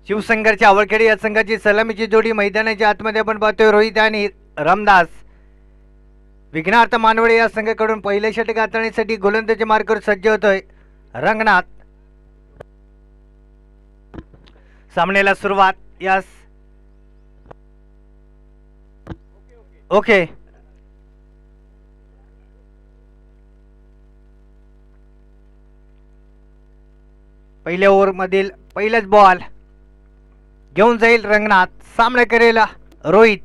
शिवशंकरची आवळखेडी या संघाची सलामीची जोडी मैदानाच्या आतमध्ये आपण पाहतोय. रोहित आणि रामदास. विघ्नार्थ मानवडे या संघाकडून पहिले षटक हाताळण्यासाठी गोलंदाजी मार्गावर सज्ज होतोय रंगनाथ. सामन्याला सुरुवात. यास ओके. पहिल्या ओव्हर मधील पहिलाच बॉल घेऊन जाईल रंगनाथ. सामना करेल रोहित.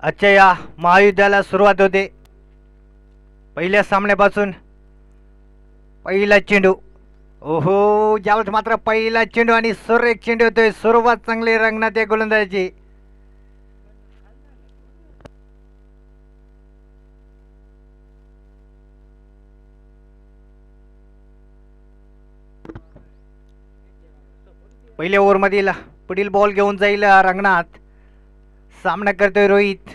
आजच्या या महायुद्धाला सुरुवात होते. पहिल्या सामन्यापासून पहिला चेंडू. ओहो, ज्यावेळेस मात्र पहिला चेंडू आणि सुरेख चेंडू होतोय. सुरुवात चांगली रंगनाथ या गोलंदाजी. पहिल्या ओव्हर मधील पुढील बॉल घेऊन जाईल रंगनाथ. सामना करतोय रोहित.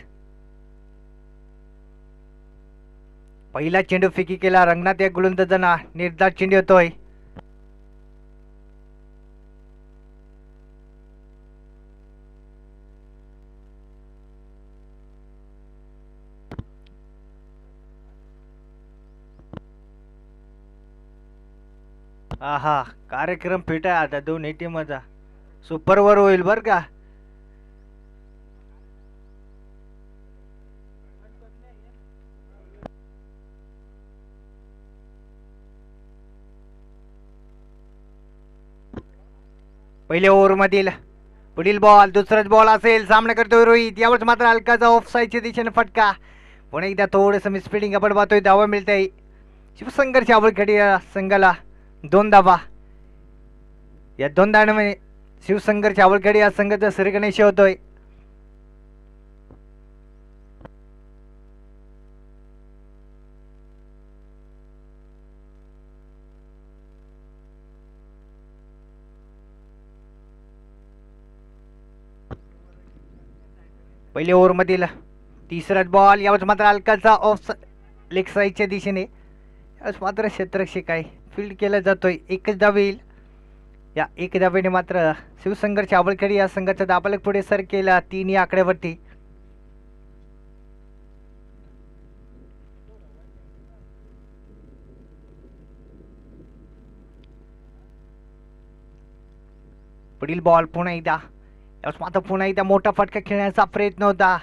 पहिला चेंडू फेकी केला रंगनाथ या गोलंदाजांना. निर्धार चेंडू होतोय. आहा, कार्यक्रम फिट आहे आता दोन्ही टीमचा. सुपर ओव्हर होईल बर का. पहिल्या ओव्हर मधील पुढील बॉल दुसराच बॉल असेल. सामना करतोय रोहित. यावेळेस मात्र हलकाचा ऑफ साईडच्या दिशेने फटका. पुन्हा एकदा थोडंसं मिसफिल्डिंग आपण पाहतोय. धावा मिळतंय शिवशंकरची आवळखेडी संघाला 2 धावा. या 2 धावांमध्ये शिवशंकरची आवळखेडी या संघाचा श्रीगणेश होतोय. पहिल्या ओव्हर मधील तिसराच बॉल. यावेळेस मात्र हलकाचा ऑफ लेग साईडच्या दिशेने. यावेळेस मात्र क्षेत्ररक्षक आहे फील्ड केला जातोय. एकच धाव येईल. या एक धावेने मात्र शिवशंकरची आवळखेडी या संघाचा दाबालक पुढे सर केला 3 या आकड्यावरती. पुढील बॉल पुन्हा एकदा. यावेळेस मात्र पुन्हा एकदा मोठा फटका खेळण्याचा प्रयत्न होता.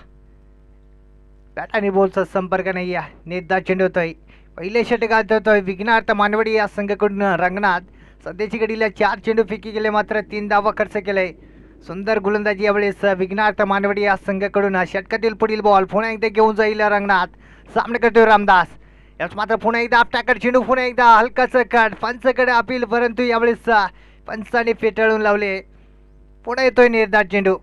बॅट आणि बॉलचा संपर्क नाही आहे. निर्धार चेंडू होतोय. पहिले षटकात होतोय विघ्नार्थ मानवडी या संघाकडून रंगनाथ. सध्याची घडीला 4 चेंडू फेकी केले मात्र 3 धावा खर्च केले. सुंदर गोलंदाजी यावेळेस विघ्नार्थ मानवडी या संघाकडून. षटकातील पुढील बॉल पुन्हा एकदा घेऊन जाईल रंगनाथ. सामना करतोय रामदास. यावेळेस मात्र पुन्हा एकदा आपटाकर चेंडू. पुन्हा एकदा हलकाच कट. पंचकडे अपील परंतु यावेळेस पंचाने फेटाळून लावले. पुन्हा येतोय निर्धार चेंडू.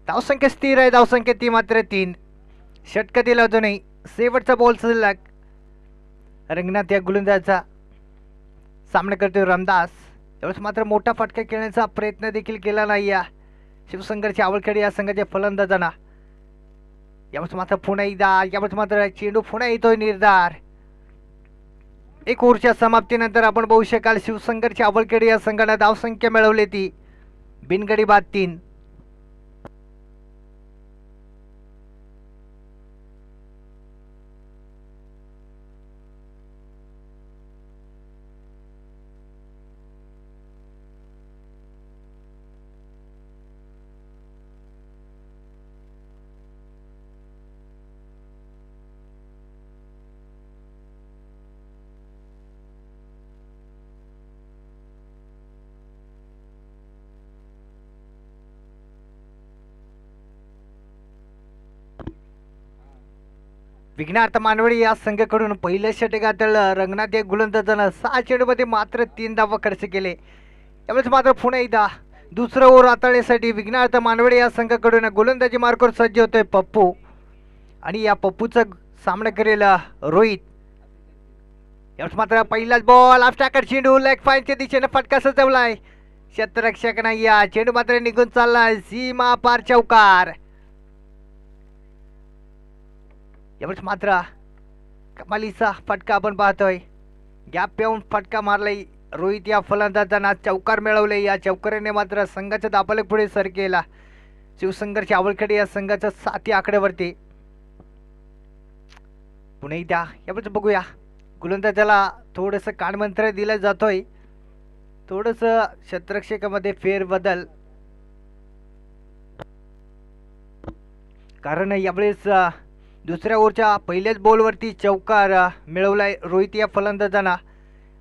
धावसंख्या स्थिर आहे. धावसंख्या ती मात्र 3. षटकातील अजूनही शेवटचा बॉल शिल्लक. रंगनाथ या गोलंदाजाचा सामना करतोय रामदास. यावेळेस मात्र मोठा फटका खेळण्याचा प्रयत्न देखील केला नाही या शिवशंकरची आवळखेडी या संघाच्या फलंदाजांना. यावेळेस मात्र पुन्हा एकदा. यावेळेस मात्र चेंडू पुन्हा येतोय निर्धार. एक ओव्हरच्या समाप्तीनंतर आपण बघू शकाल शिवशंकरची आवळखेडी या संघाने धावसंख्या मिळवली ती बिनगडी बाद 3. विघ्नार्थ मानवडी या संघाकडून पहिल्या षटकात रंगनाथ या गोलंदाजानं 6 चेंडूमध्ये मात्र 3 धावा खर्च केले. यावेळेस मात्र पुन्हा एकदा दुसरं ओव्हर हाताळण्यासाठी विघ्नार्थ मानवडी या संघाकडून गोलंदाजी मार्गावर सज्ज होतोय पप्पू. आणि या पप्पूचा सामना करेल रोहित. यावेळेस मात्र पहिलाच बॉल. आपटाकर चेंडू. लेग फाईनच्या दिशेने फटका सजवलाय. क्षेत्ररक्षक नाही. या चेंडू मात्र निघून चाललाय सीमा पार चौकार. यावेळेस मात्र कमालीचा फटका आपण पाहतोय. गॅप येऊन फटका मारलाय रोहित या फलंदाजांना. चौकार मिळवले. या चौकाराने मात्र संघाच्या दाबाला पुढे सर केला. शिवसंघर्ष आवळखेडे या संघाच्या 7 आकड्यावरती. पुन्हा एकदा यावेळेस बघूया गोलंदाजाला थोडंसं कानमंत्र दिलं जातोय. थोडंसं क्षेत्ररक्षकामध्ये फेरबदल, कारण यावेळेस दुसऱ्या ओव्हरच्या पहिल्याच बॉलवरती चौकार मिळवलाय रोहित या फलंदाजांना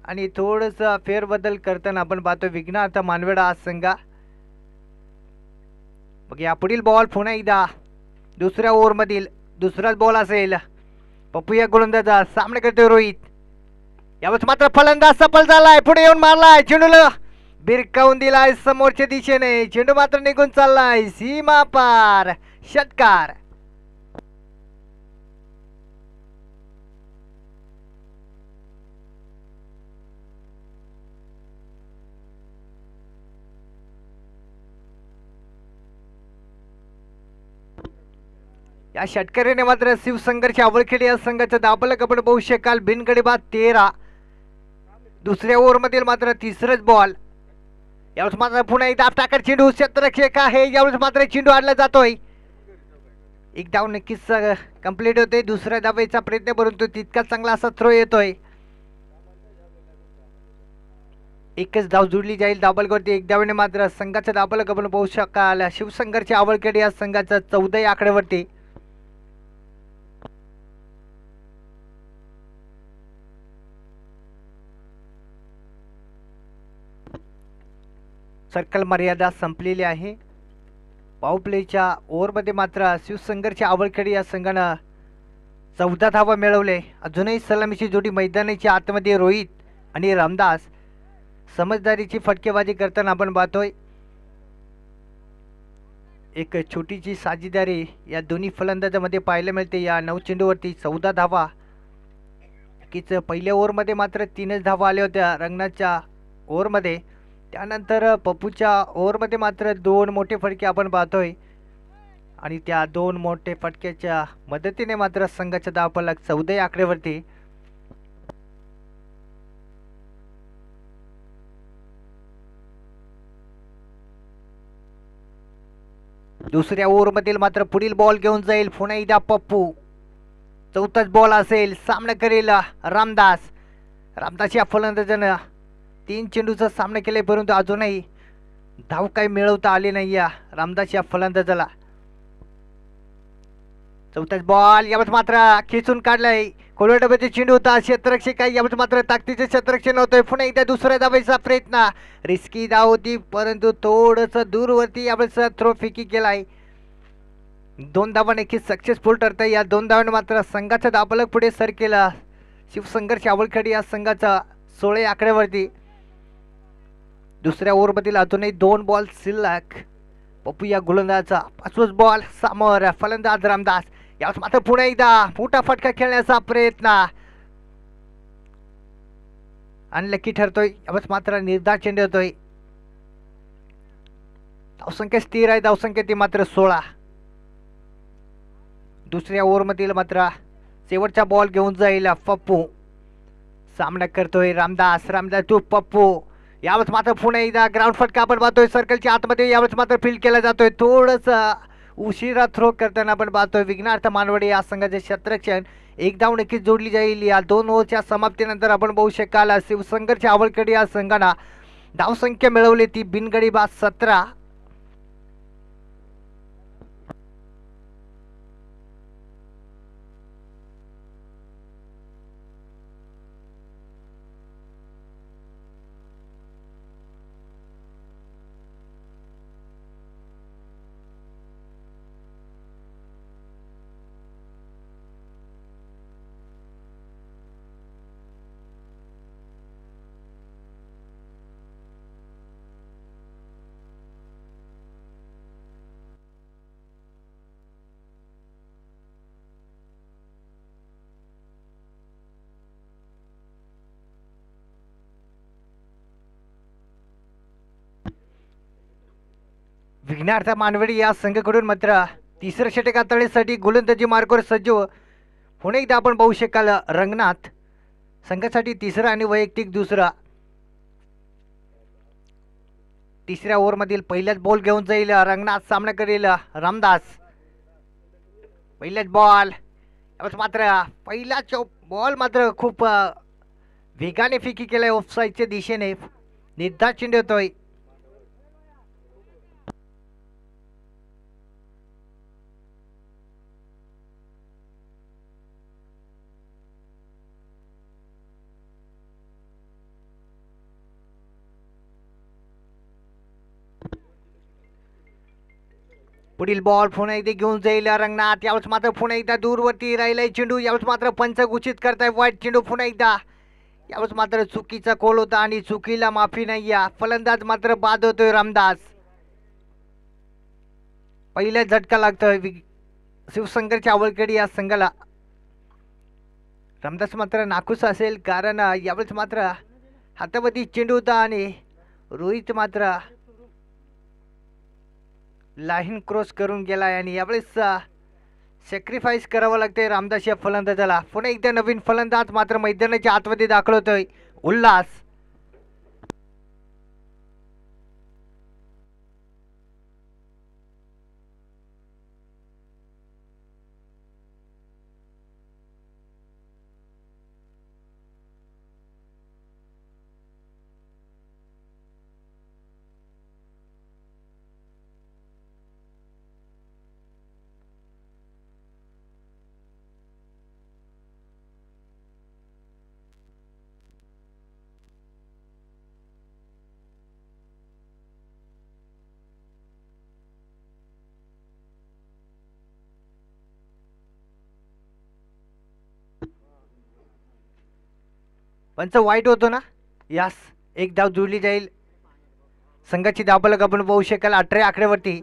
आणि थोडंसं फेरबदल करताना आपण पाहतो विघ्नार्थ मानवेडा हा संघ. मग या पुढील बॉल पुन्हा एकदा दुसऱ्या ओव्हरमधील दुसराच बॉल असेल. पप्पू या गोलंदाजा सामना करतोय रोहित. यावेळेस मात्र फलंदाज सफल झालाय. पुढे येऊन मारलाय. चेंडूला बिरकावून दिलाय समोरच्या दिशेने. चेंडू मात्र निघून चाललाय सीमा पार. षटकार. या षटकाराने मात्र शिवसंघर्ष आवळखेडे या संघाचा दाबलक आपण पाहू शकाल. बिनगडी बाद 13. दुसऱ्या ओव्हरमधील मात्र तिसरंच बॉल. यावेळेस मात्र पुन्हा एकदा टाकर चेंडू क्षेत्ररक्षक आहे. यावेळेस मात्र चेंडू आडला जातोय. एक धाव नक्कीच कंप्लीट होते. दुसऱ्या धावेचा प्रयत्न परंतु तितका चांगला असा थ्रो येतोय. एकच धाव जोडली जाईल दाबलकवरती. एक धावेने मात्र संघाचा दाबलक आपण पाहू शकाल. शिवसंघर्ष आवळखेडे या संघाचा 14 आकड्यावरती. सर्कल मर्यादा संपलेली आहे. पावर प्लेच्या ओव्हरमध्ये मात्र शिवसंघर्ष आवळखेडे या संघानं 14 धावा मिळवले. अजूनही सलामीची जोडी मैदानाच्या आतमध्ये रोहित आणि रामदास समजदारीची फटकेबाजी करताना आपण पाहतोय. एक छोटीची साजेदारी या दोन्ही फलंदाजामध्ये पाहायला मिळते. या 9 चेंडूवरती 14 धावा. नक्कीच पहिल्या ओव्हरमध्ये मात्र 3च धावा आल्या होत्या रंगनाच्या ओव्हरमध्ये. त्यानंतर पप्पूच्या ओव्हरमध्ये मात्र 2 मोठे फटके आपण पाहतोय आणि त्या 2 मोठे फटक्याच्या मदतीने मात्र संघाच्या धावफलक 14 आकड्यावरती. दुसऱ्या ओव्हरमधील मात्र पुढील बॉल घेऊन जाईल पुन्हा एकदा पप्पू. चौथाच बॉल असेल. सामना करेल रामदास. रामदास या फलंदाजानं 3 चेंडूचा सामना केलाय परंतु अजूनही धाव काही मिळवता आली नाही या रामदास या फलंदाजाला. चौथाच बॉल. यावेळेस मात्र खेचून काढलाय. कोलवा डब्याचे चेंडू होता. क्षेत्ररक्षक आहे. यावेळेस मात्र ताकदीचे क्षेत्ररक्षण होतंय. पुन्हा एकदा दुसऱ्या धावायचा प्रयत्न. रिस्की धाव होती परंतु थोडंसं दूरवरती यावेळेस थ्रो फेकी केलाय. 2 धावा नक्कीच सक्सेसफुल ठरतंय. या 2 धावांनी मात्र संघाचा दाबलक पुढे सर केला. शिवसंघर्ष आवळखेडे या संघाचा 16 आकड्यावरती. दुसऱ्या ओव्हरमधील अजूनही 2 बॉल शिल्लक. पप्पू या गोलंदाजाचा 5वाच बॉल. समोर फलंदाज रामदास. यावेळेस मात्र पुन्हा एकदा मोठा फटका खेळण्याचा प्रयत्न अनलकी ठरतोय. यावेळेस मात्र निर्धार चेंडू होतोय. धावसंख्या स्थिर आहे. धावसंख्या ती मात्र 16. दुसऱ्या ओव्हरमधील मात्र शेवटचा बॉल घेऊन जाईल पप्पू. सामना करतोय रामदास. रामदास टू पप्पू. यावेळेस मात्र पुन्हा एकदा ग्राउंड फटका आपण पाहतोय सर्कलच्या आतमध्ये. यावेळेस मात्र फील्ड केला जातोय. थोडंसं उशिरा थ्रो करताना आपण पाहतोय विघ्नार्थ मानवडे या संघाचे क्षेत्ररक्षण. एक धाव नक्कीच जोडली जाईल. या 2 ओव्हरच्या समाप्तीनंतर आपण पाहू शकाल शिवसंघर्ष आवळखेडे या संघानं धावसंख्या मिळवली ती बिनगडी बाद 17. विघ्नार्थ मानवडे या संघाकडून मात्र तिसऱ्या षटकात तळेसाठी गोलंदाजी मार्गावर सज्ज पुन्हा एकदा आपण पाहू शकाल रंगनाथ संघासाठी तिसरा आणि वैयक्तिक दुसरा. तिसऱ्या ओव्हरमधील पहिल्याच बॉल घेऊन जाईल रंगनाथ, सामना करेल रामदास. पहिलाच बॉल मात्र पहिलाच बॉल मात्र खूप वेगाने फिकी केलाय ऑफसाईडच्या दिशेने. निर्धार चेंडू येतोय. पुढील बॉल पुन्हा एकदा घेऊन जाईल रंगनाथ. यावेळेस मात्र पुन्हा एकदा दूरवरती राहिलाय चेंडू. यावेळेस मात्र पंच घोषित करताय वाईट चेंडू पुन्हा एकदा. यावेळेस मात्र चुकीचा कॉल होता आणि चुकीला माफी नाही. फलंदाज मात्र बाद होतोय रामदास. पहिला झटका लागतोय शिवशंकरच्या आवळकडे या संघाला. रामदास मात्र नाखुश असेल कारण यावेळेस मात्र हातामध्ये चेंडू होता आणि रोहित मात्र लाईन क्रॉस करून गेलाय आणि यावेळेस सॅक्रिफाईस करावं लागतंय रामदास या फलंदाजाला. पुन्हा एकदा नवीन फलंदाज मात्र मैदानाच्या आतमध्ये दाखल होतोय उल्हास. पंच वाईट होतो ना. यास एक धाव जुळली जाईल. संघाची धावफलक आपण पाहू शकाल 18 आकड्यावरती.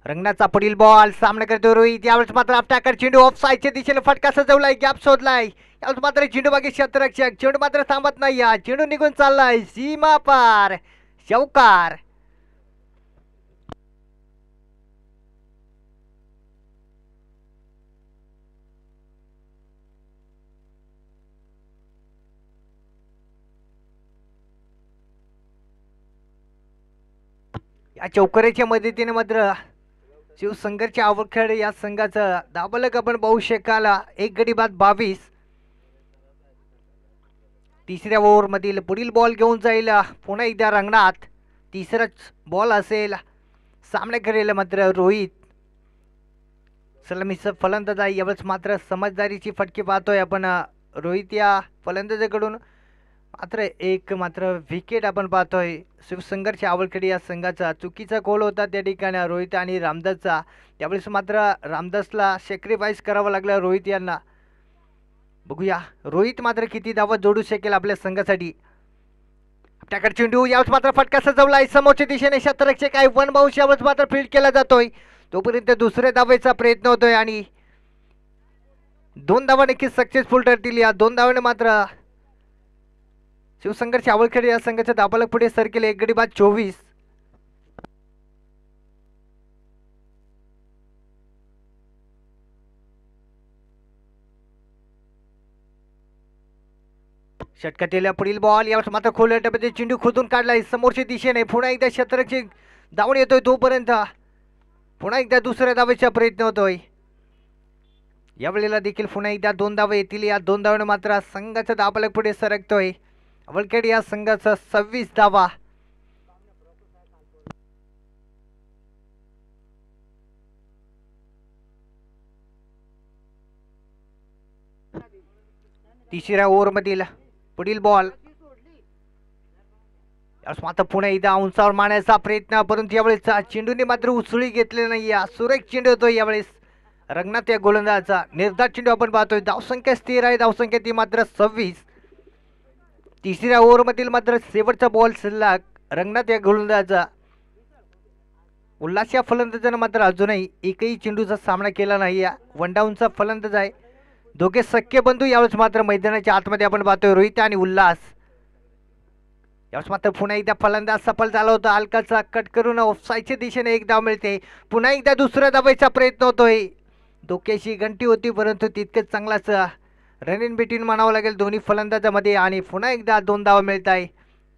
रंगनाथचा पुढील बॉल सामना करतो रोहित. यावेळेस मात्र अटॅकर चेंडू ऑफ साईडच्या दिशेने फटका सजवलाय, गॅप शोधलाय. यावेळेस मात्र चेंडू बाकी क्षेत्ररक्षक चेंडू मात्र थांबत नाही. चेंडू निघून चाललाय सीमा पार. चौकार. या चौकारीच्या मदतीने मात्र शिवशंकरच्या आवखेड या संघाचं धावफलक आपण पाहू शकाल 1 गडी बाद 22. तिसऱ्या ओव्हरमधील पुढील बॉल घेऊन जाईल पुन्हा एकदा रंगनाथ. तिसराच बॉल असेल. सामना करेल मात्र रोहित. सलामीचा फलंदाज आहे. यावेळेस मात्र समजदारीची फटके पाहतोय आपण रोहित या फलंदाजाकडून. मात्र एक मात्र विकेट आपण पाहतोय शिवशंकरच्या आवळखेड या संघाचा. चुकीचा गोल होता त्या ठिकाणी रोहित आणि रामदासचा. त्यावेळेस मात्र रामदासला सॅक्रिफाईस करावं लागलं रोहित यांना. बघूया रोहित मात्र किती धावा जोडू शकेल आपल्या संघासाठी. त्याकडे चेंडू यावेळेस मात्र फटका सजवलाय समोरच्या दिशेने. क्षेत्ररक्षक आहे वन बाउंस. यावेळेस मात्र फील्ड केला जातोय. तोपर्यंत दुसऱ्या धावेचा प्रयत्न होतोय आणि 2 धावा नक्कीच सक्सेसफुल ठरतील. या 2 धावाने मात्र शिवशंकरच्या आवळखेड या संघाच्या धावफलक पुढे सरकेल 1 गडी बाद 24. षटकातील पुढील बॉल यावेळेस मात्र खोल टप्प्यात चेंडू खोदून काढलाय समोरच्या दिशेने. पुन्हा एकदा क्षेत्ररक्षक धावून येतोय. तोपर्यंत पुन्हा एकदा दुसऱ्या धावेचा प्रयत्न होतोय. यावेळेला देखील पुन्हा एकदा 2 धावे येतील. या 2 धावाने मात्र संघाचा धावफलक पुढे सरकतोय. आवळखेड या संघाचा 26 धावा. तिसऱ्या ओव्हरमधील पुढील बॉल मात्र पुन्हा एकदा उंचावर मारण्याचा प्रयत्न, परंतु यावेळेस चेंडूने मात्र उसळी घेतले नाही. सुरेख चेंडू होतो यावेळेस रंगनाथ या गोलंदाजाचा. निर्धार चेंडू आपण पाहतोय. धावसंख्या स्थिर आहे. धावसंख्या ती मात्र 26. तिसऱ्या ओव्हरमधील मात्र शेवटचा बॉल शिल्लक रंगनाथ या गोलंदाजाचा. उल्हास या फलंदाजानं मात्र अजूनही एकही चेंडूचा सामना केला नाही. या वन डाऊनचा फलंदाज आहे. दोघे सख्य बंधू. यावेळेस मात्र मैदानाच्या आतमध्ये आपण पाहतोय रोहित आणि उल्हास. यावेळेस मात्र पुन्हा एकदा फलंदाज सफल झाला होता. हलकाचा कट करून ऑफसाईडच्या दिशेने एक धाव मिळते. पुन्हा एकदा दुसऱ्या धावेचा प्रयत्न होतोय. डोक्याशी घंटी होती, परंतु तितकंच चांगलाच रन इन बिटवीन म्हणावं लागेल दोन्ही फलंदाजामध्ये. आणि पुन्हा एकदा 2 धावा मिळत आहे.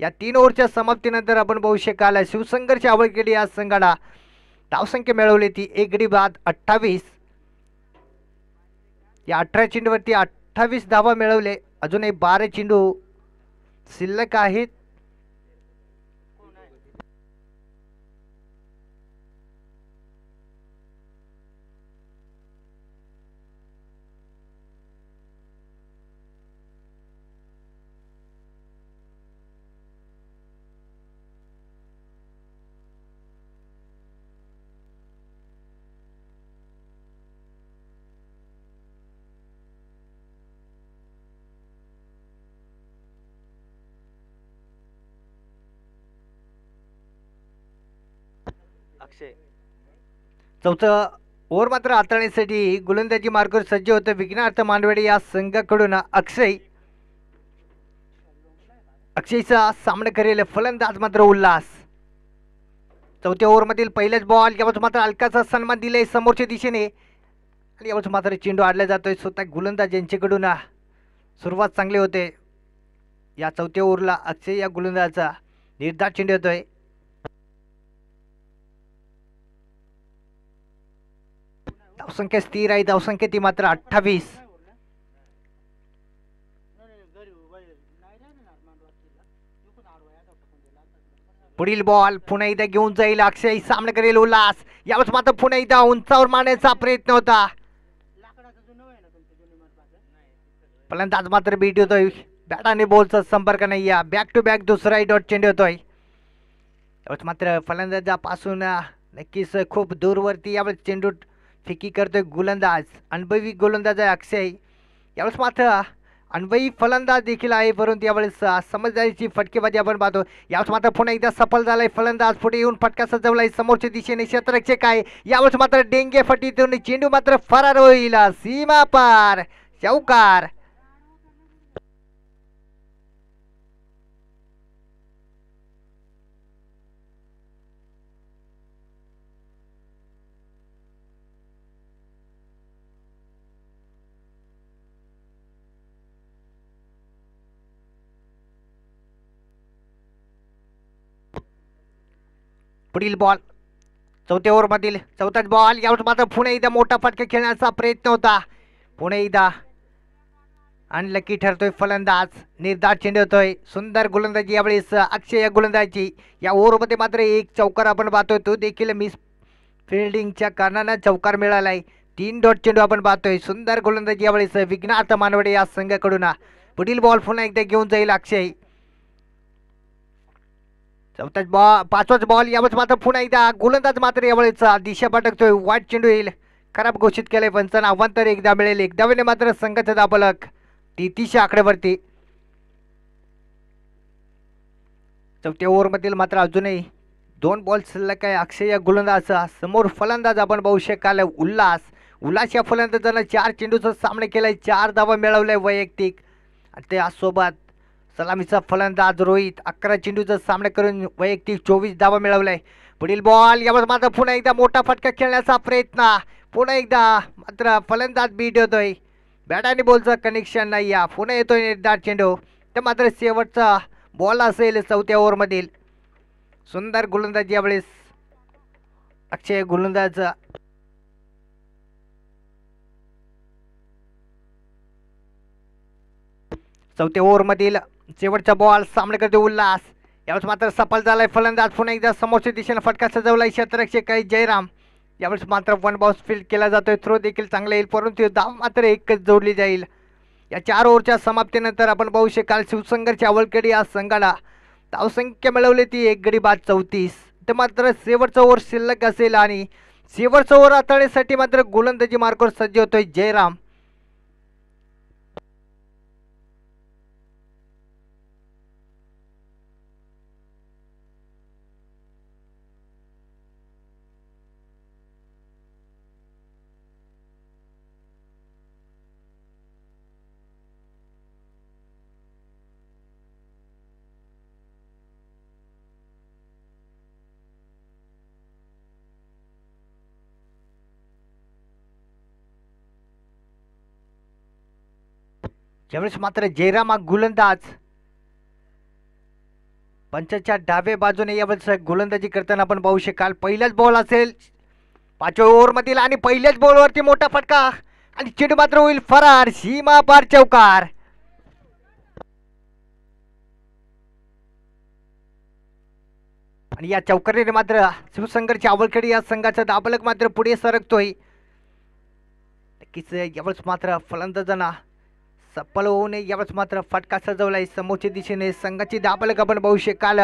या 3 ओव्हरच्या समाप्तीनंतर आपण बघू शकाल शिवसंघर्ष आवळकेडी या संघाला धावसंख्या मिळवली ती 1 गडी बाद 28. या 18 चेंडूवरती 28 धावा मिळवले. अजूनही 12 चेंडू शिल्लक आहेत. अक्षय चौथं ओव्हर मात्र हाताळण्यासाठी गोलंदाजी मार्गावर सज्ज होतं विघ्नार्थ मानवडे या संघाकडून अक्षयचा सामना करेल फलंदाज मात्र उल्हास. चौथ्या ओव्हरमधील पहिल्याच बॉल यावर मात्र हलकाचा सन्मान दिलाय समोरच्या दिशेने आणि यावर मात्र चेंडू आडला जातोय स्वतः गोलंदाज यांच्याकडून. सुरुवात चांगली होते. या चौथ्या ओव्हरला अक्षय या गोलंदाजाचा निर्धार चेंडू येतोय. धावसंख्या स्थिर आहे. धावसंख्या ती मात्र 28. पुढील बॉल पुन्हा एकदा घेऊन जाईल अक्षय. सामना करेल उल्हास. यावेळेस मात्र पुन्हा एकदा उंचावर मारण्याचा प्रयत्न होता. फलंदाज मात्र बीट होतोय. बॅट आणि बॉलचा संपर्क नाही. या बॅक टू बॅक दुसरा डॉट चेंडू होतोय. यावेळेस मात्र फलंदाजापासून नक्कीच खूप दूरवरती यावेळेस चेंडू फेकी करतोय गोलंदाज. अनुभवी गोलंदाज आहे अक्षय. यावेळेस मात्र अनुभवी फलंदाज देखील आहे, परंतु यावेळेस समजदारीची फटकेबाजी आपण पाहतो. यावेळेस मात्र पुन्हा एकदा सफल झालाय फलंदाज. पुढे येऊन फटका सजवलाय समोरच्या दिशेने क्षेत्ररक्षक आहे. यावेळेस मात्र डेंगे फटीतून चेंडू मात्र फरार होईल सीमा पार. चौकार. पुढील बॉल चौथ्या ओव्हरमधील चौथाच बॉल. यावेळेस मात्र पुन्हा एकदा मोठा फटका खेळण्याचा प्रयत्न होता. पुन्हा एकदा अनलकी ठरतोय फलंदाज. निर्धार चेंडू होतोय. सुंदर गोलंदाजी यावेळेस अक्षय या गोलंदाजी. या ओव्हरमध्ये मात्र एक चौकार आपण पाहतोय, तो देखील मिस फिल्डिंगच्या कारणानं चौकार मिळालाय. 3 डॉट चेंडू आपण पाहतोय. सुंदर गोलंदाजी यावेळेस विघ्नार्थ मानवडे या संघाकडून. पुढील बॉल पुन्हा एकदा घेऊन जाईल अक्षय. चौथाच बॉल पाचवाच बॉल. यावेळेस मात्र पुन्हा एकदा गोलंदाज मात्र यावेळेस दिशा भटकतोय. वाईट चेंडू येईल. खराब घोषित केलंय पंचांना. आव्हान तर एकदा मिळेल. एक धावेने मात्र संघाचा दाबलक 33 आकड्यावरती. चौथ्या ओव्हरमधील मात्र अजूनही 2 बॉल शिल्लक आहे अक्षय या गोलंदाजा. समोर फलंदाज आपण पाहू शकाल उल्हास. उल्हास या फलंदाजानं 4 चेंडूचा सामना केलाय. 4 धावा मिळवलाय वैयक्तिक. त्यासोबत सलामीचा फलंदाज रोहित 11 चेंडूचा सामना करून वैयक्तिक 24 धावा मिळवलाय. पुढील बॉल. यावर मात्र पुन्हा एकदा मोठा फटका खेळण्याचा प्रयत्न. पुन्हा एकदा मात्र फलंदाज बीट होतोय. बॅट आणि बॉलचं कनेक्शन नाही. या पुन्हा येतोय निर्धार चेंडू. तर मात्र शेवटचा बॉल असेल चौथ्या ओव्हरमधील. सुंदर गोलंदाजी यावेळेस अक्षय गोलंदाज. चौथ्या ओव्हरमधील शेवटचा बॉल. सामना करतो उल्हास. यावेळेस मात्र सफल झालाय फलंदाज. पुन्हा एकदा समोरच्या दिशेने फटका सजवलाय क्षेत्ररक्षक आहे जयराम. यावेळेस मात्र 1 बॉल फील्ड केला जातोय. थ्रो देखील चांगला येईल, परंतु धाव मात्र एकच जोडली जाईल. या 4 ओव्हरच्या समाप्तीनंतर आपण पाहू शकाल शिवसंघर्ष आवळकेडी या संघाला धावसंख्या मिळवली ती 1 गडी बाद 34. तर मात्र शेवटचा ओव्हर शिल्लक असेल आणि शेवटचा ओव्हर हाताळण्यासाठी मात्र गोलंदाजी मार्गावर सज्ज होतोय जयराम. ज्यावेळेस मात्र जयराम हा गोलंदाज पंचाच्या डाव्या बाजूने यावेळेस गोलंदाजी करताना आपण पाहू शकाल. पहिलाच बॉल असेल 5व्या ओव्हरमधील आणि पहिल्याच बॉलवरती मोठा फटका आणि चेंडू मात्र होईल फरार. सीमा पार चौकार. आणि या चौकारीने मात्र शिवसंगरची आवळखेडी या संघाचा दाबलक मात्र पुढे सरकतोय. नक्कीच यावेळेस मात्र फलंदाजांना सफल होऊ नये यावेळेस मात्र फटका सजवलाय समोरच्या दिशेने. संघाची दाबलक आपण पाहू शकाल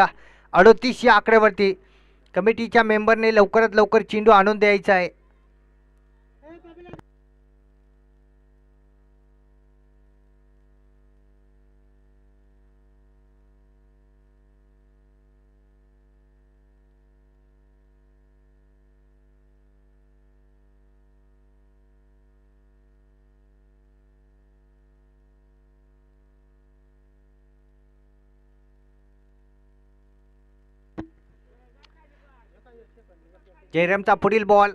38 या आकड्यावरती. कमिटीच्या मेंबरने लवकरात लवकर चेंडू आणून द्यायचा आहे. जयरामचा पुढील बॉल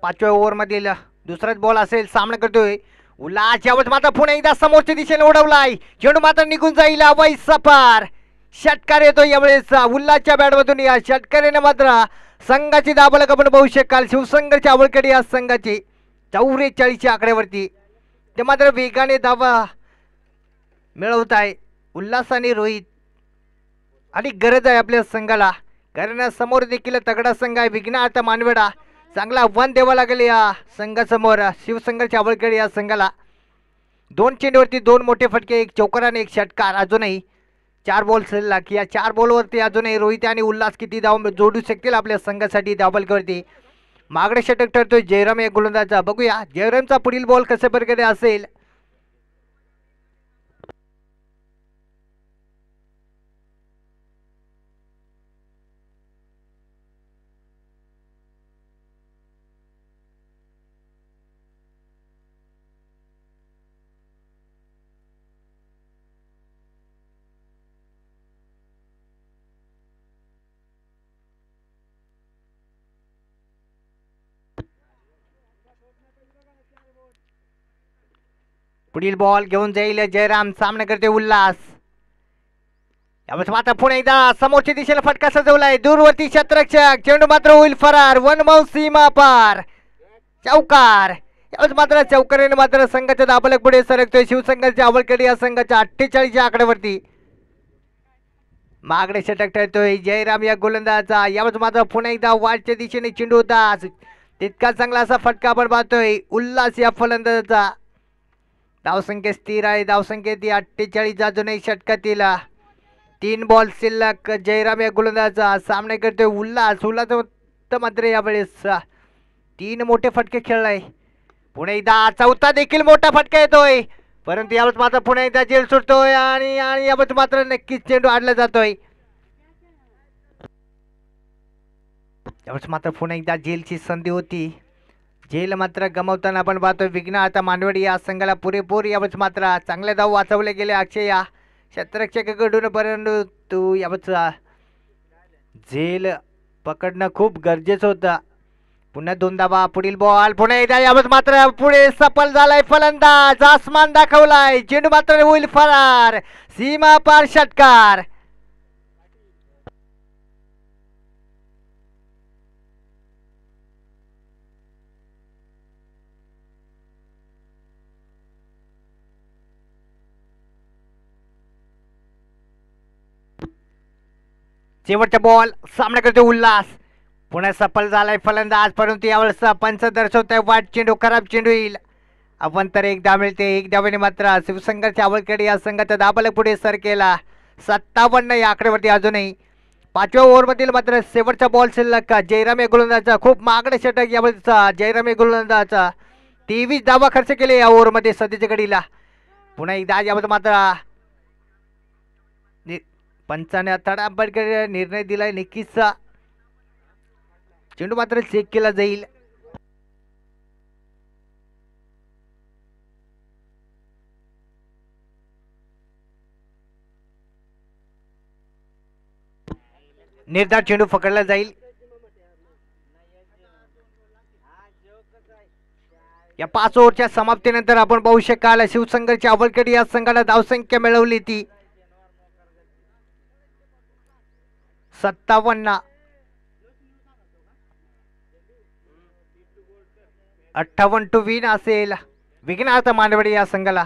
5व्या ओव्हरमधील दुसराच बॉल असेल. सामना करतोय उल्हास. यावेळेस मात्र पुन्हा एकदा समोरच्या दिशेने उडवलाय. चेंडू मात्र निघून जाईल. अवैध सफार षटकार येतो यावेळेस उल्हासच्या बॅटमधून. या षटकाराने मात्र संघाची दाबलक आपण पाहू शकाल. शिवसंगरच्या आवळखेडी या संघाची 44 आकड्यावरती. ते मात्र वेगाने धावा मिळवत आहे उल्हास आणि रोहित. आणि गरज आहे आपल्या संघाला, कारण समोर देखील तगडा संघ आहे. विघ्न आता मानवेडा चांगला आव्हान द्यावं लागेल या संघासमोर. शिवसंगरच्या आवळखेडी या संघाला 2 चेंडूवरती 2 मोठे फटके, 1 चौकार आणि 1 षटकार. अजूनही 4 बॉल शिल्लक. या 4 बॉलवरती अजूनही रोहित आणि उल्हास किती धाव जोडू शकतील आपल्या संघासाठी दाबलकवरती. मागडे षटक ठरतोय जयराम या गोलंदाजा. बघूया जयरामचा पुढील बॉल कशा प्रकारे असेल. पुढील बॉल घेऊन जाईल जयराम. सामना करते उल्हास. यावेळेस मात्र पुन्हा एकदा समोरच्या दिशेला फटका सजवलाय. दूरवरती क्षेत्ररक्षक. चेंडू मात्र होईल फरार. वनमौज सीमा पार चौकार. यावेळेस मात्र चौकारीने मात्र संघाच्या दाबलक पुढे सरकतोय. शिवसंघाच्या आवळखेडी या संघाच्या 48 आकड्यावरती. मागडे षटक ठरतोय जयराम या गोलंदाजाचा. यावेळेस मात्र पुन्हा एकदा वाटच्या दिशेने चेंडू होता. तितका चांगला असा फटका आपण पाहतोय उल्हास या फलंदाजाचा. धावसंख्या स्थिर आहे. धावसंख्या ती 48. अजूनही षटकातील 3 बॉल शिल्लक. जयराम या गोलंदाजाचा सामना करतोय उल्हास. उल्हास मात्र यावेळेस 3 मोठे फटके खेळलाय. पुन्हा एकदा चौथा देखील मोठा फटका येतोय, परंतु यावेळेस मात्र पुन्हा एकदा जेल सुटतोय आणि यावेळेस मात्र नक्कीच चेंडू आडला जातोय. यावेळेस मात्र पुन्हा एकदा जेलची संधी होती. जेल मात्र गमावताना आपण पाहतोय विघ्न आता मानवडी या संघाला पुरेपूर. यावेळेस मात्र चांगले धाव वाचवले गेले अक्षय या क्षेत्ररक्षकाकडून, परंतु यावेळेस जेल पकडणं खूप गरजेचं होतं. पुन्हा 2 धावा. पुढील बॉल पुन्हा एकदा. यावेळेस मात्र पुढे सफल झालाय फलंदाज. आसमान दाखवलाय. चेंडू मात्र होईल फरार. सीमा पार षटकार. शेवटचा बॉल. सामना करतो उल्हास. पुन्हा सफल झालाय फलंदाज, परंतु यावेळेस पंच दर्शवतोय वाट चेंडू, खराब चेंडू येईल. आपण तर 1 धाव मिळते. 1 धावेने मात्र शिवसंघाच्या आवळखेडी या संघाचा दाबलक पुढे सर केला. 57 या आकड्यावरती. अजूनही 5व्या ओव्हरमधील मात्र शेवटचा बॉल शिल्लक. जयराम या गोलंदाजाचा खूप मागडे षटक यावेळेस. जयराम या गोलंदाजाचा 23 धावा खर्च केले या ओव्हरमध्ये सध्याच्या घडीला. पुन्हा एकदा यावेळेस मात्र पंचाने तडाबडकर निर्णय दिलाय. नक्कीच चेंडू मात्र चेक केला जाईल. निर्धार चेंडू पकडला जाईल. या 5 ओव्हरच्या समाप्तीनंतर आपण पाहू शकाल शिवसंघर्ष आवळखेड या संघाला धावसंख्या मिळवली ती 57. 58 टू विन असेल विघ्नार्थ मानवडे या संघाला.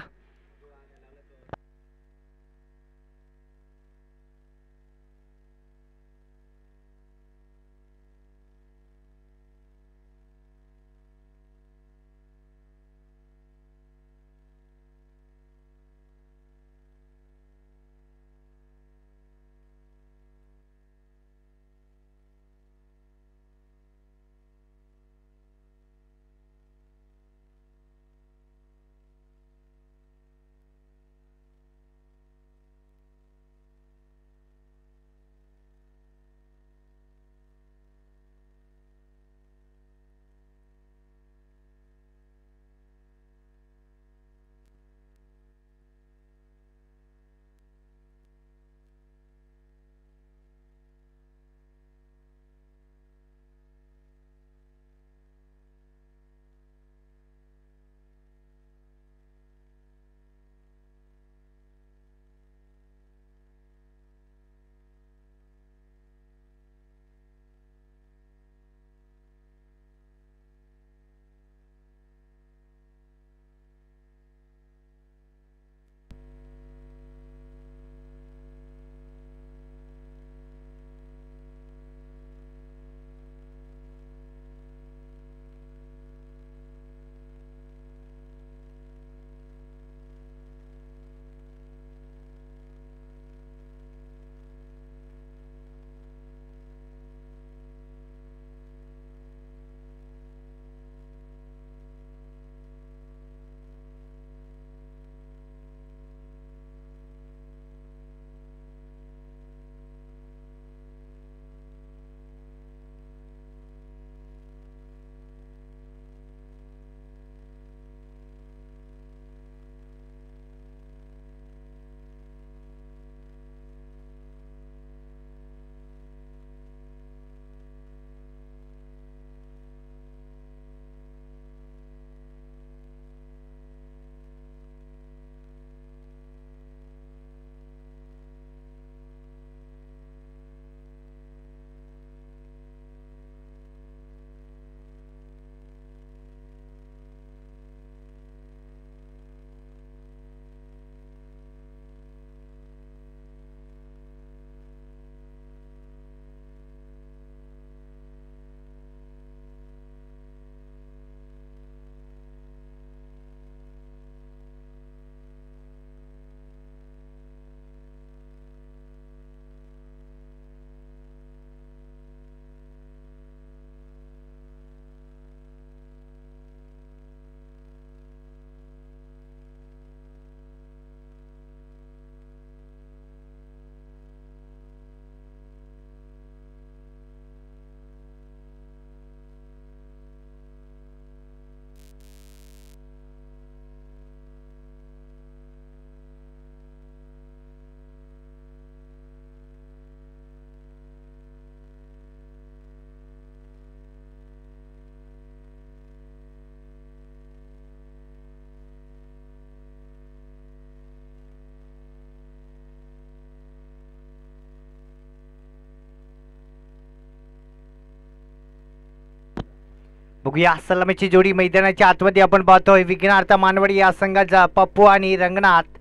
बघूया सलामीची जोडी मैदानाच्या आतमध्ये आपण पाहतोय विघ्नार्थ मानवडी या संघाचा पप्पू आणि रंगनाथ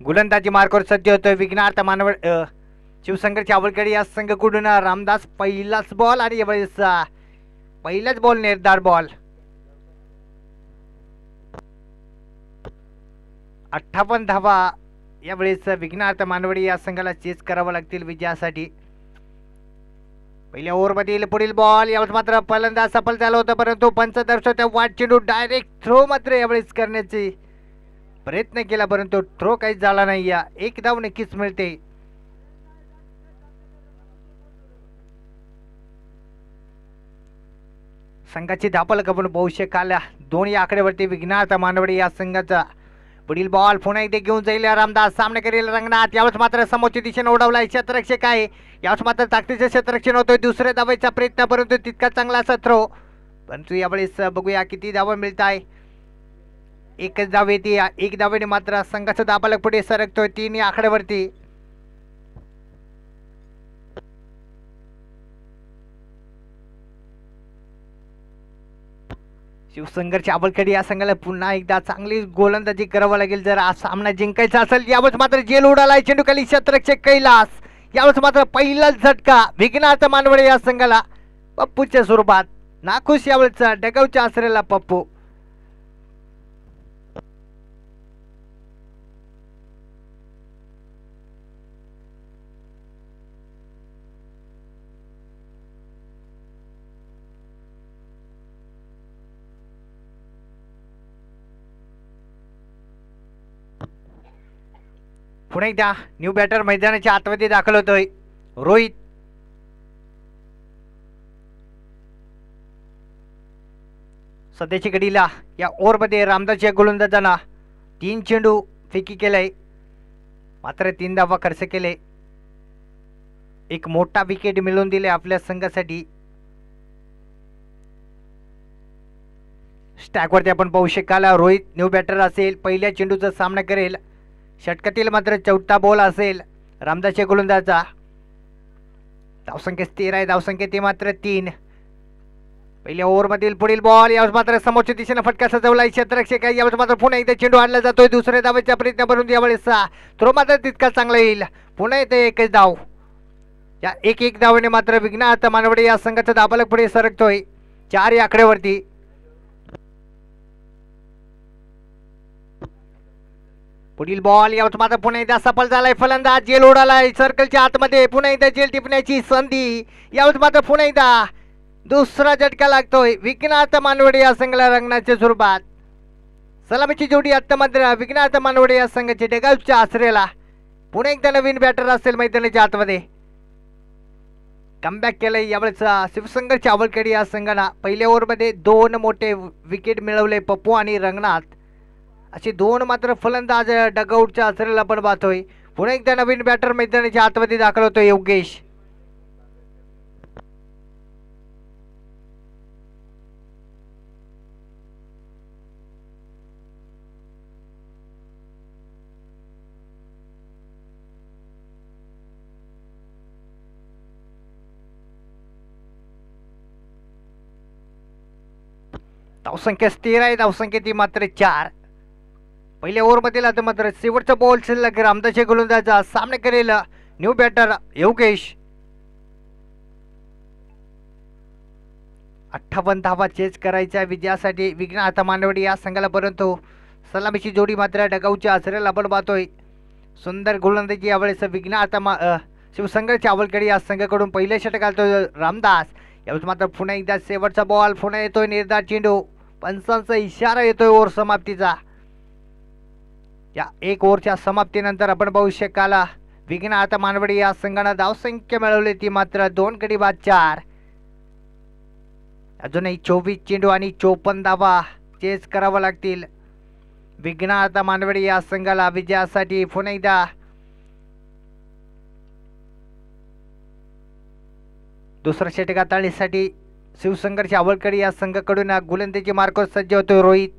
गोलंदाजी मार्गावर सज्ज होतोय. विघ्नार्थ मानवड शिवसंघर्ष आवळखेड या संघाकडून रामदास पहिलाच बॉल आणि यावेळेस पहिलाच बॉल निर्धार बॉल 58 धावा यावेळेस विघ्नार्थ मानवडी या संघाला चेस करावं लागतील विजयासाठी. पहिल्या ओव्हरमधील पुढील बॉल यावेळेस मात्र फलंदाज सफल झाला होता परंतु पंच दर्शवत्या वाट चेंडू डायरेक्ट थ्रो मात्र यावेळेस करण्याचे प्रयत्न केला परंतु थ्रो काहीच झाला नाही. या एक धाव नक्कीच मिळते. संघाची धापलक आपण पाहू शकाल दोन्ही आकड्यावरती विघ्नार्थ मानवडी या संघाचा. पुढील बॉल पुन्हा एकदा घेऊन जाईल रामदास सामना करेल रंगनाथ. यावेळेस मात्र समोरच्या दिशेने उडवलाय क्षेत्ररक्षक आहे. यावेळेस मात्र ताकदीचे क्षेत्ररक्षण होतोय दुसऱ्या धावायचा प्रयत्न परंतु तितका चांगला असा थ्रो परंतु यावेळेस बघूया किती धावा मिळत आहे. एकच धाव येते. एक धावेने मात्र संघाचा दाबालक पुढे सरकतोय 3 या आकड्यावरती. शिवसंघर्ष आवलखेड या संघाला पुन्हा एकदा चांगली गोलंदाजी करावं लागेल जर हा सामना जिंकायचा असेल. यावेळेस मात्र जेल उडालाय चेंडू खाली क्षेत्ररक्षक कैलास. यावेळेस मात्र पहिलाच झटका विघ्नार्थ मानवडे या संघाला पप्पूच्या स्वरूपात. नाखुश यावेळेचा डगावच्या आसरेला पप्पू. पुन्हा एकदा न्यू बॅटर मैदानाच्या आतमध्ये दाखल होतोय. रोहित सध्याच्या घडीला या ओव्हरमध्ये रामदास या गोलंदाजांना 3 चेंडू फेकी केलाय, मात्र 3 धावा खर्च केले. एक मोठा विकेट मिळवून दिले आपल्या संघासाठी. स्टॅकवरती आपण पाहू शकाल रोहित न्यू बॅटर असेल, पहिल्या चेंडूचा सामना करेल. षटकातील मात्र चौथा बॉल असेल रामदासच्या गोलंदाजाचा. धावसंख्या स्थिर आहे, धावसंख्या ती मात्र 3. पहिल्या ओव्हरमधील पुढील बॉल यावेळेस मात्र समोरच्या दिशेने फटका सजवला क्षेत्ररक्षक आहे. यावेळेस मात्र पुन्हा एकदा चेंडू आणला जातोय. दुसऱ्या धावेचा प्रयत्न करून यावेळेस थ्रो मात्र तितका चांगला येईल. पुन्हा येते एकच धाव. या एक धावेने मात्र विघ्नार्थ मानवडे या संघाचा दाबालक पुढे सरकतोय 4 या आकड्यावरती. पुढील बॉल यावेळेस मात्र पुन्हा एकदा सफल झालाय. फलंदाज जेल उडालाय सर्कलच्या आतमध्ये. पुन्हा एकदा जेल टिपण्याची संधी. यावेळेस मात्र पुन्हा एकदा दुसरा झटका लागतोय विघ्नार्थ मानवडे या संघाला रंगण्याच्या स्वरूपात. सलामीची जोडी आता मात्र विघ्नार्थ मानवडे या संघाच्या डेगावच्या आसरेला. पुन्हा एकदा नवीन बॅटर असेल मैदानाच्या आतमध्ये. कमबॅक केलंय यावेळेस शिवसंघर्ष आवलखेड या संघाला. पहिल्या ओव्हरमध्ये 2 मोठे विकेट मिळवले पप्पू आणि रंगनाथ. असे 2 मात्र फलंदाज डगआउटच्या आसरेला आपण पाहतोय. पुन्हा एकदा नवीन बॅटर मैदानाच्या आतमध्ये दाखल होतोय योगेश. धावसंख्या स्थिर आहे, धावसंख्या ती मात्र 4. पहिल्या ओव्हरमध्ये आता मात्र शेवटचा बॉल शिल्लक रामदासच्या गोलंदाजा सामने करेल न्यू बॅटर योगेश. 58 धावा चेस करायच्या विजयासाठी विघ्नार्थ मानवडे या संघाला, परंतु सलामीची जोडी मात्र डगावच्या आसरेला आपण पाहतोय. सुंदर गोलंदाजी यावेळेस विघ्नार्थ शिवसंघर्ष आवलखेड या संघाकडून पहिल्या षटक घालतोय रामदास. यावेळेस मात्र पुन्हा एकदा शेवटचा बॉल पुन्हा येतोय निर्धार चेंडू. पंचांचा इशारा येतोय ओव्हर समाप्तीचा. या 1 ओव्हरच्या समाप्तीनंतर आपण पाहू शकाल विघ्नार्थ मानवडे या संघाने धावसंख्या मिळवली ती मात्र 2 गडी बाद 4. अजूनही 24 चेंडू आणि 54 धावा चेस करावा लागतील विघ्नार्थ मानवडे या संघाला विजयासाठी. पुन्हा एकदा दुसरा षटक हाताळणीसाठी शिवसंघर्ष आवलखेड या संघाकडून गोलंदाजी मार्गावर सज्ज होतोय रोहित.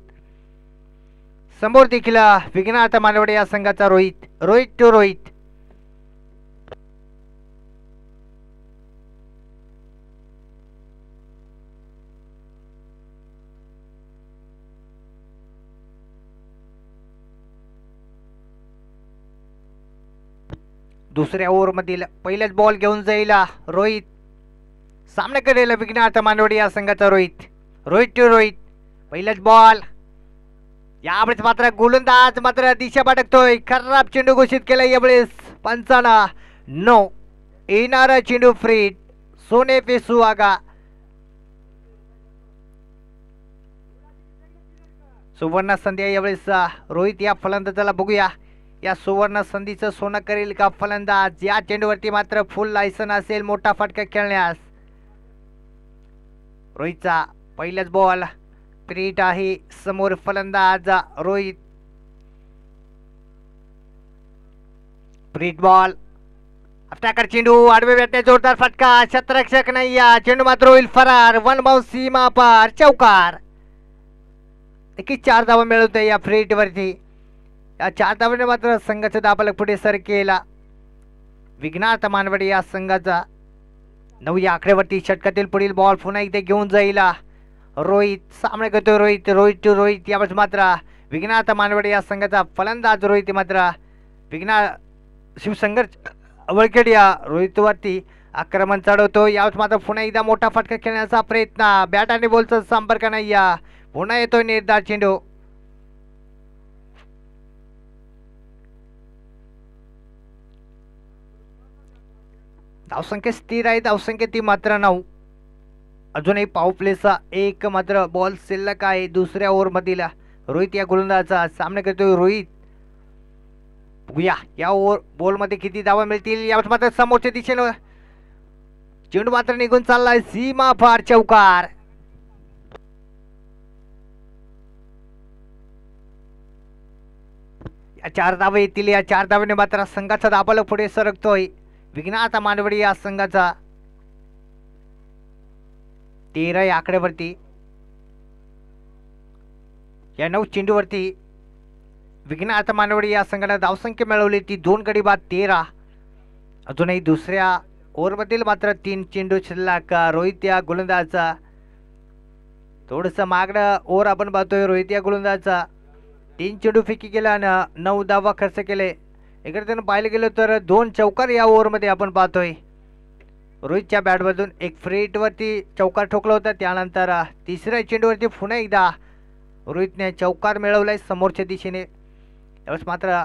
समोर देखील विघ्नार्थ मानवडे या संघाचा रोहित टू रोहित. दुसऱ्या ओव्हरमधील पहिलाच बॉल घेऊन जाईल रोहित. सामना करेल विघ्नार्थ मानवडे या संघाचा रोहित टू रोहित. पहिलाच बॉल यावेळेस मात्र गोलंदाज मात्र दिशा भटकतोय. खराब चेंडू घोषित केला यावेळेस पंचाना. नो येणारा चेंडू फ्रीट. सोने पे सुहागा. सुवर्ण संधी यावेळेस रोहित या फलंदाजाला बघूया. या सुवर्ण संधीचं सोनं करेल का फलंदाज. या चेंडूवरती मात्र फुल लायसन असेल मोठा फटका खेळण्यास. रोहितचा पहिलाच बॉल फ्रीट आहे. समोर फलंदाज रोहित. फ्रीट बॉल अटॅकर चेंडू आडवे भेटणे जोरदार फटका. क्षेत्ररक्षक नाही. चेंडू मात्र होईल फरार. 1 बाउंस सीमा पार. चौकार. नक्कीच 4 धावा मिळवतोय या फ्री हिटवरती. या 4 धावाने मात्र संघाचा दाबालक पुढे सर केला. विघ्नार्थ मानवडे या संघाचा 9 या आकड्यावरती षटकातील पुढील बॉल पुन्हा एकदा घेऊन जाईल रोहित. सामना करतोय रोहित. रोहित टू रोहित. यावेळेस मात्र विघ्नार्थ मानवडे या संघाचा फलंदाज रोहित मात्र शिवसंघर्ष वळखेड या रोहितवरती आक्रमण चढवतो. यावेळेस मात्र पुन्हा एकदा मोठा फटका खेळण्याचा प्रयत्न. बॅट आणि बॉलचा संपर्क नाही. या पुन्हा येतोय निर्धार चेंडू. धावसंख्या स्थिर आहे. धावसंख्या ती मात्र 9. अजूनही पॉवर प्लेचा एक मात्र बॉल शिल्लक आहे. दुसऱ्या ओव्हरमधील रोहित या गोलंदाजाचा सामना करतोय रोहित. बघूया या ओव्हर बॉलमध्ये किती धावा मिळतील. यावेळेस मात्र समोरच्या दिशेनं चेंडू मात्र निघून चाललाय सीमा पार. चौकार. या 4 धावा येतील. या 4 धावाने मात्र संघाचा दाबालक पुढे सरकतोय. विघ्नार्थ मानवडे या संघाचा 13 या आकड्यावरती. या 9 चेंडूवरती विघ्नार्थ मानवडे या संघाला धावसंख्या मिळवली ती 2 गडी बाद 13. अजूनही दुसऱ्या ओव्हरमधील मात्र 3 चेंडू शिल्लक. रोहित या गोलंदाजाचा थोडंसं मागणं ओव्हर आपण पाहतोय. रोहित या गोलंदाजाचा 3 चेंडू फेकी केला आणि 9 धावा खर्च केले. इकडे त्यानं पाहिलं गेलं तर 2 चौकार या ओव्हरमध्ये आपण पाहतोय. रोहितच्या बॅटमधून एक फ्री हिटवरती चौकार ठोकला होता. त्यानंतर तिसऱ्या चेंडूवरती पुन्हा एकदा रोहितने चौकार मिळवलाय समोरच्या दिशेने. यावेळेस मात्र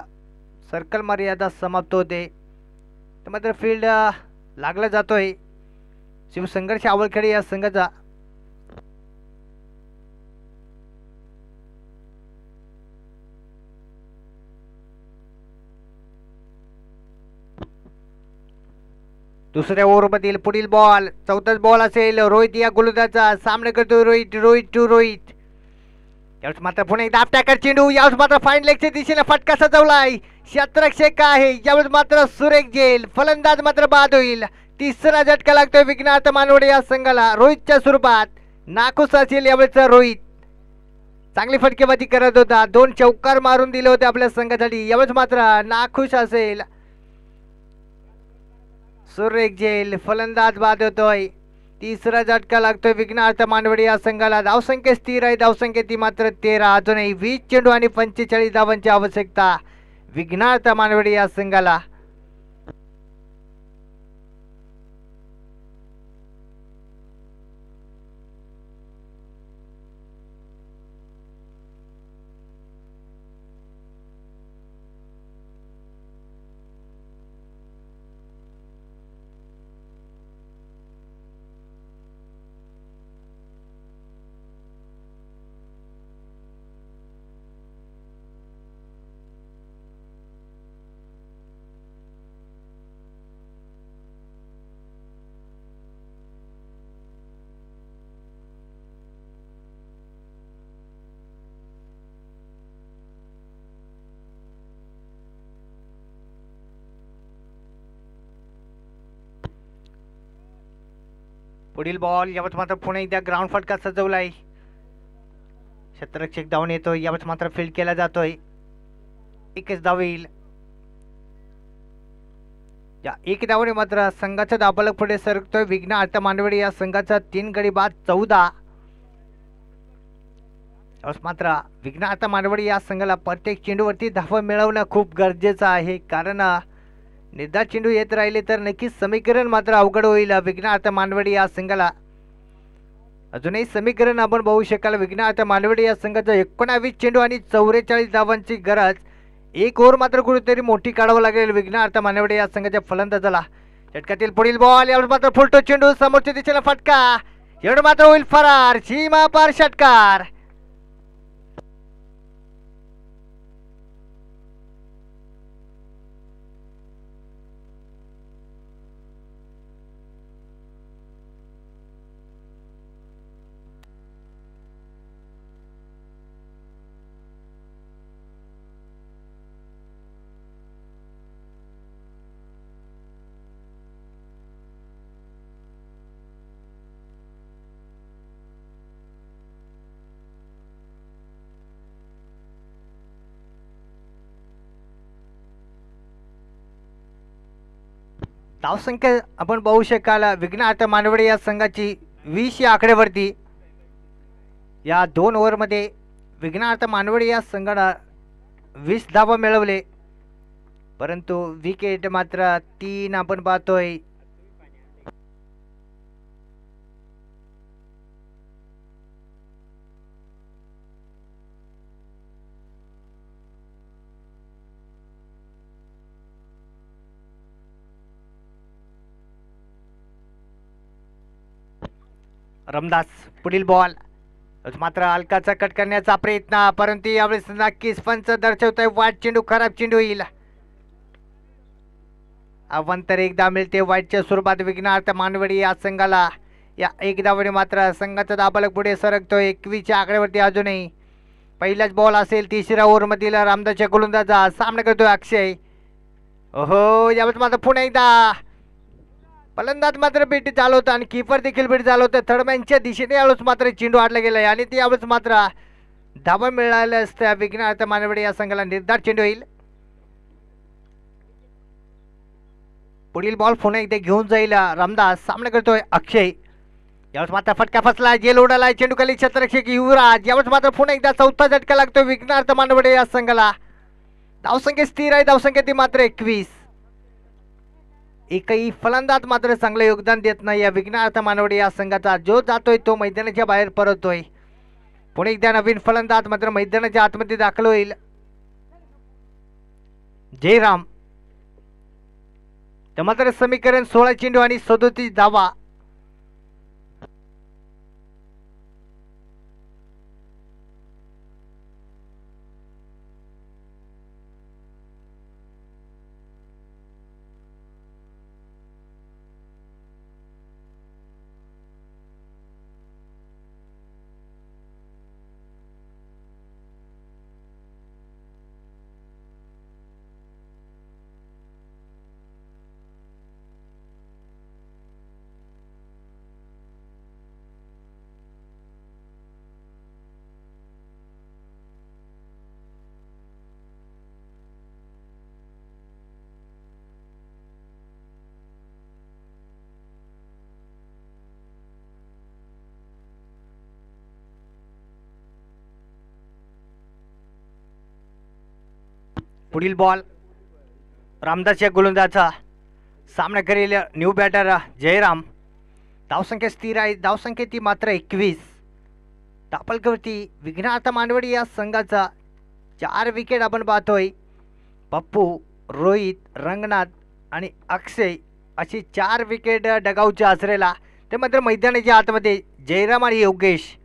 सर्कल मर्यादा समाप्त होते. तर मात्र फील्ड लागला जातोय शिवसंघर्ष आवळखेड या संघाचा. दुसऱ्या ओव्हरमधील पुढील बॉल चौथाच बॉल असेल. रोहित या गोलंदाजाचा सामना करतोय रोहित. रोहित टू रोहित. यावेळेस मात्र पुन्हा एकदा टॅकर चेंडू. यावेळेस मात्र फाईन लेगच्या दिशेने फटका सजवलाय. क्षेत्ररक्षक आहे यावेळेस मात्र सुरेख जेल. फलंदाज मात्र बाद होईल. तिसरा झटका लागतोय विघ्नार्थ मानवडे या संघाला रोहितच्या स्वरूपात. नाखुश असेल यावेळेस रोहित. चांगली फटकेबाजी करत होता. 2 चौकार मारून दिले होते आपल्या संघासाठी. यावेळेस मात्र नाखुश असेल सुरेख जेल. फलंदाज बाद होतोय. तिसरा झटका लागतोय विघ्नार्थ मानवडे या संघाला. धावसंख्या स्थिर आहे. धावसंख्या ती मात्र 13. अजूनही 20 चेंडू आणि 45 धावांची आवश्यकता विघ्नार्थ मानवडे या संघाला. पुढील बॉल यावेळेस मात्र पुन्हा एकदा ग्राउंड फटका सजवलाय. क्षेत्ररक्षक धावून येतोय. यावेळेस मात्र फील्ड केला जातोय. एकच धाव येईल. या 1 धावाने मात्र संघाचा दाबालक पुढे सरकतोय. विघ्नार्थ मानवडे या संघाचा 3 गडी बाद 14. यावेळेस मात्र विघ्नार्थ मानवडे या संघाला प्रत्येक चेंडूवरती धावा मिळवणं खूप गरजेचं आहे. कारण निर्धार चेंडू येत राहिले तर नक्कीच समीकरण मात्र अवघड होईल विघ्नार्थ मानवडे या संघाला. अजूनही समीकरण आपण बघू शकाल. विघ्नार्थ मानवडे या संघाचा 19 चेंडू आणि 44 धावांची गरज. 1 ओव्हर मात्र कुठेतरी मोठी काढावं लागेल विघ्नार्थ मानवडे या संघाच्या फलंदाजाला. षटकातील पुढील बॉल यावर मात्र फुलटो चेंडू. समोरच्या दिशेला फटका. एवढं मात्र होईल फरार. सीमा पार षटकार. धावसंख्या आपण पाहू शकाल विघ्नहर्ता मानवडे या संघाची 20 या आकड्यावरती. या 2 ओव्हरमध्ये विघ्नहर्ता मानवडे या संघानं 20 धावा मिळवले, परंतु विकेट मात्र 3 आपण पाहतोय. रमदास पुढील बॉल मात्र हलकाचा कट करण्याचा प्रयत्न, परंतु यावेळेस नक्कीच पंच दर्शवतोय वाईट चेंडू, खराब चेंडू येईल. आव्हान तर एकदा मिळते वाईटच्या स्वरूपात विघ्नहर्ता मानवडे या संघाला. या एक धावाने मात्र संघाचा दाबालक पुढे सरकतोय 21च्या आकड्यावरती अजूनही. पहिलाच बॉल असेल तिसऱ्या ओव्हरमधील रामदासच्या गोलंदाजा सामना करतोय अक्षय. ओहो, यावेळेस मात्र पुन्हा एकदा फलंदाज मात्र बीट झालं होतं आणि कीपर देखील बीट झालं होतं. थर्डमॅनच्या दिशेने यावेळेस मात्र चेंडू आडला गेलाय आणि ते यावेळेस मात्र धावा मिळाल्या असत्या विघ्नहर्ता मानवडे या संघाला. निर्धार चेंडू होईल. पुढील बॉल पुन्हा एकदा घेऊन जाईल रामदास, सामना करतोय अक्षय. यावेळेस मात्र फटका फसला, जेल उडाला, चेंडू खाली क्षेत्ररक्षक युवराज. यावेळेस मात्र पुन्हा एकदा चौथा झटका लागतो विघ्नहर्ता मानवडे या संघाला. धावसंख्या स्थिर आहे, धावसंख्या ती मात्र 21. एकही फलंदाज मात्र चांगलं योगदान देत नाही या विघ्नहर्ता मानवडे या संघाचा. जो जातोय तो मैदानाच्या बाहेर परततोय. पुणे एकदा नवीन फलंदाज मात्र मैदानाच्या आतमध्ये दाखल होईल. जयराम. तर मात्र समीकरण 16 चेंडू आणि 37 धावा. पुढील बॉल रामदासच्या गोलंदाजाचा सामना करेल न्यू बॅटर जयराम. धावसंख्या स्थिर आहे, धावसंख्या ती मात्र 21. टापलकवरती विघ्नहर्ता मानवडे या संघाचा 4 विकेट आपण पाहतोय. पप्पू, रोहित, रंगनाथ आणि अक्षय अशी 4 विकेट डगाऊचे असलेला. ते मात्र मैदानाच्या आतमध्ये जयराम आणि योगेश.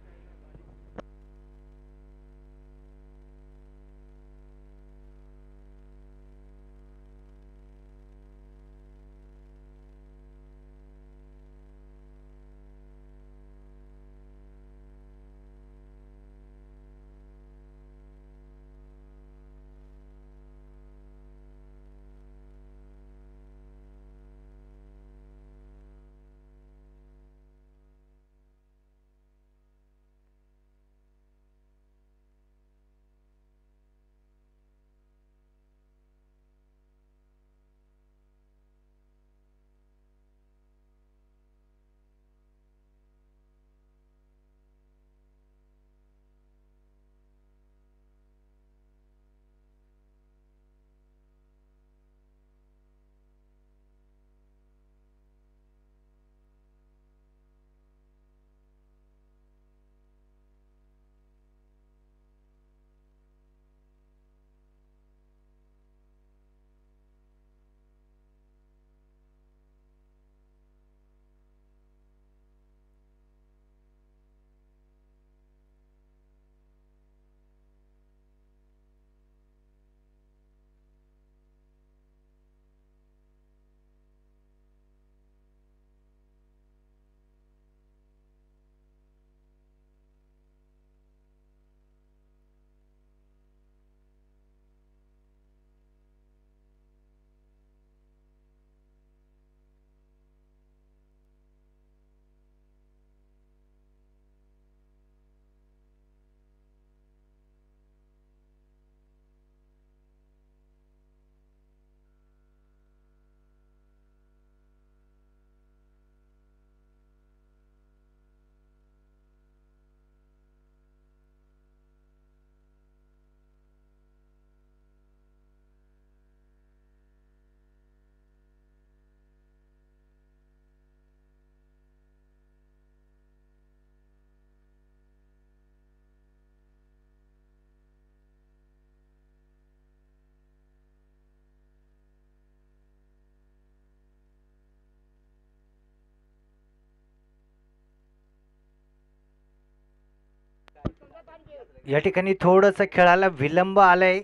या ठिकाणी थोडंसं खेळायला विलंब आलाय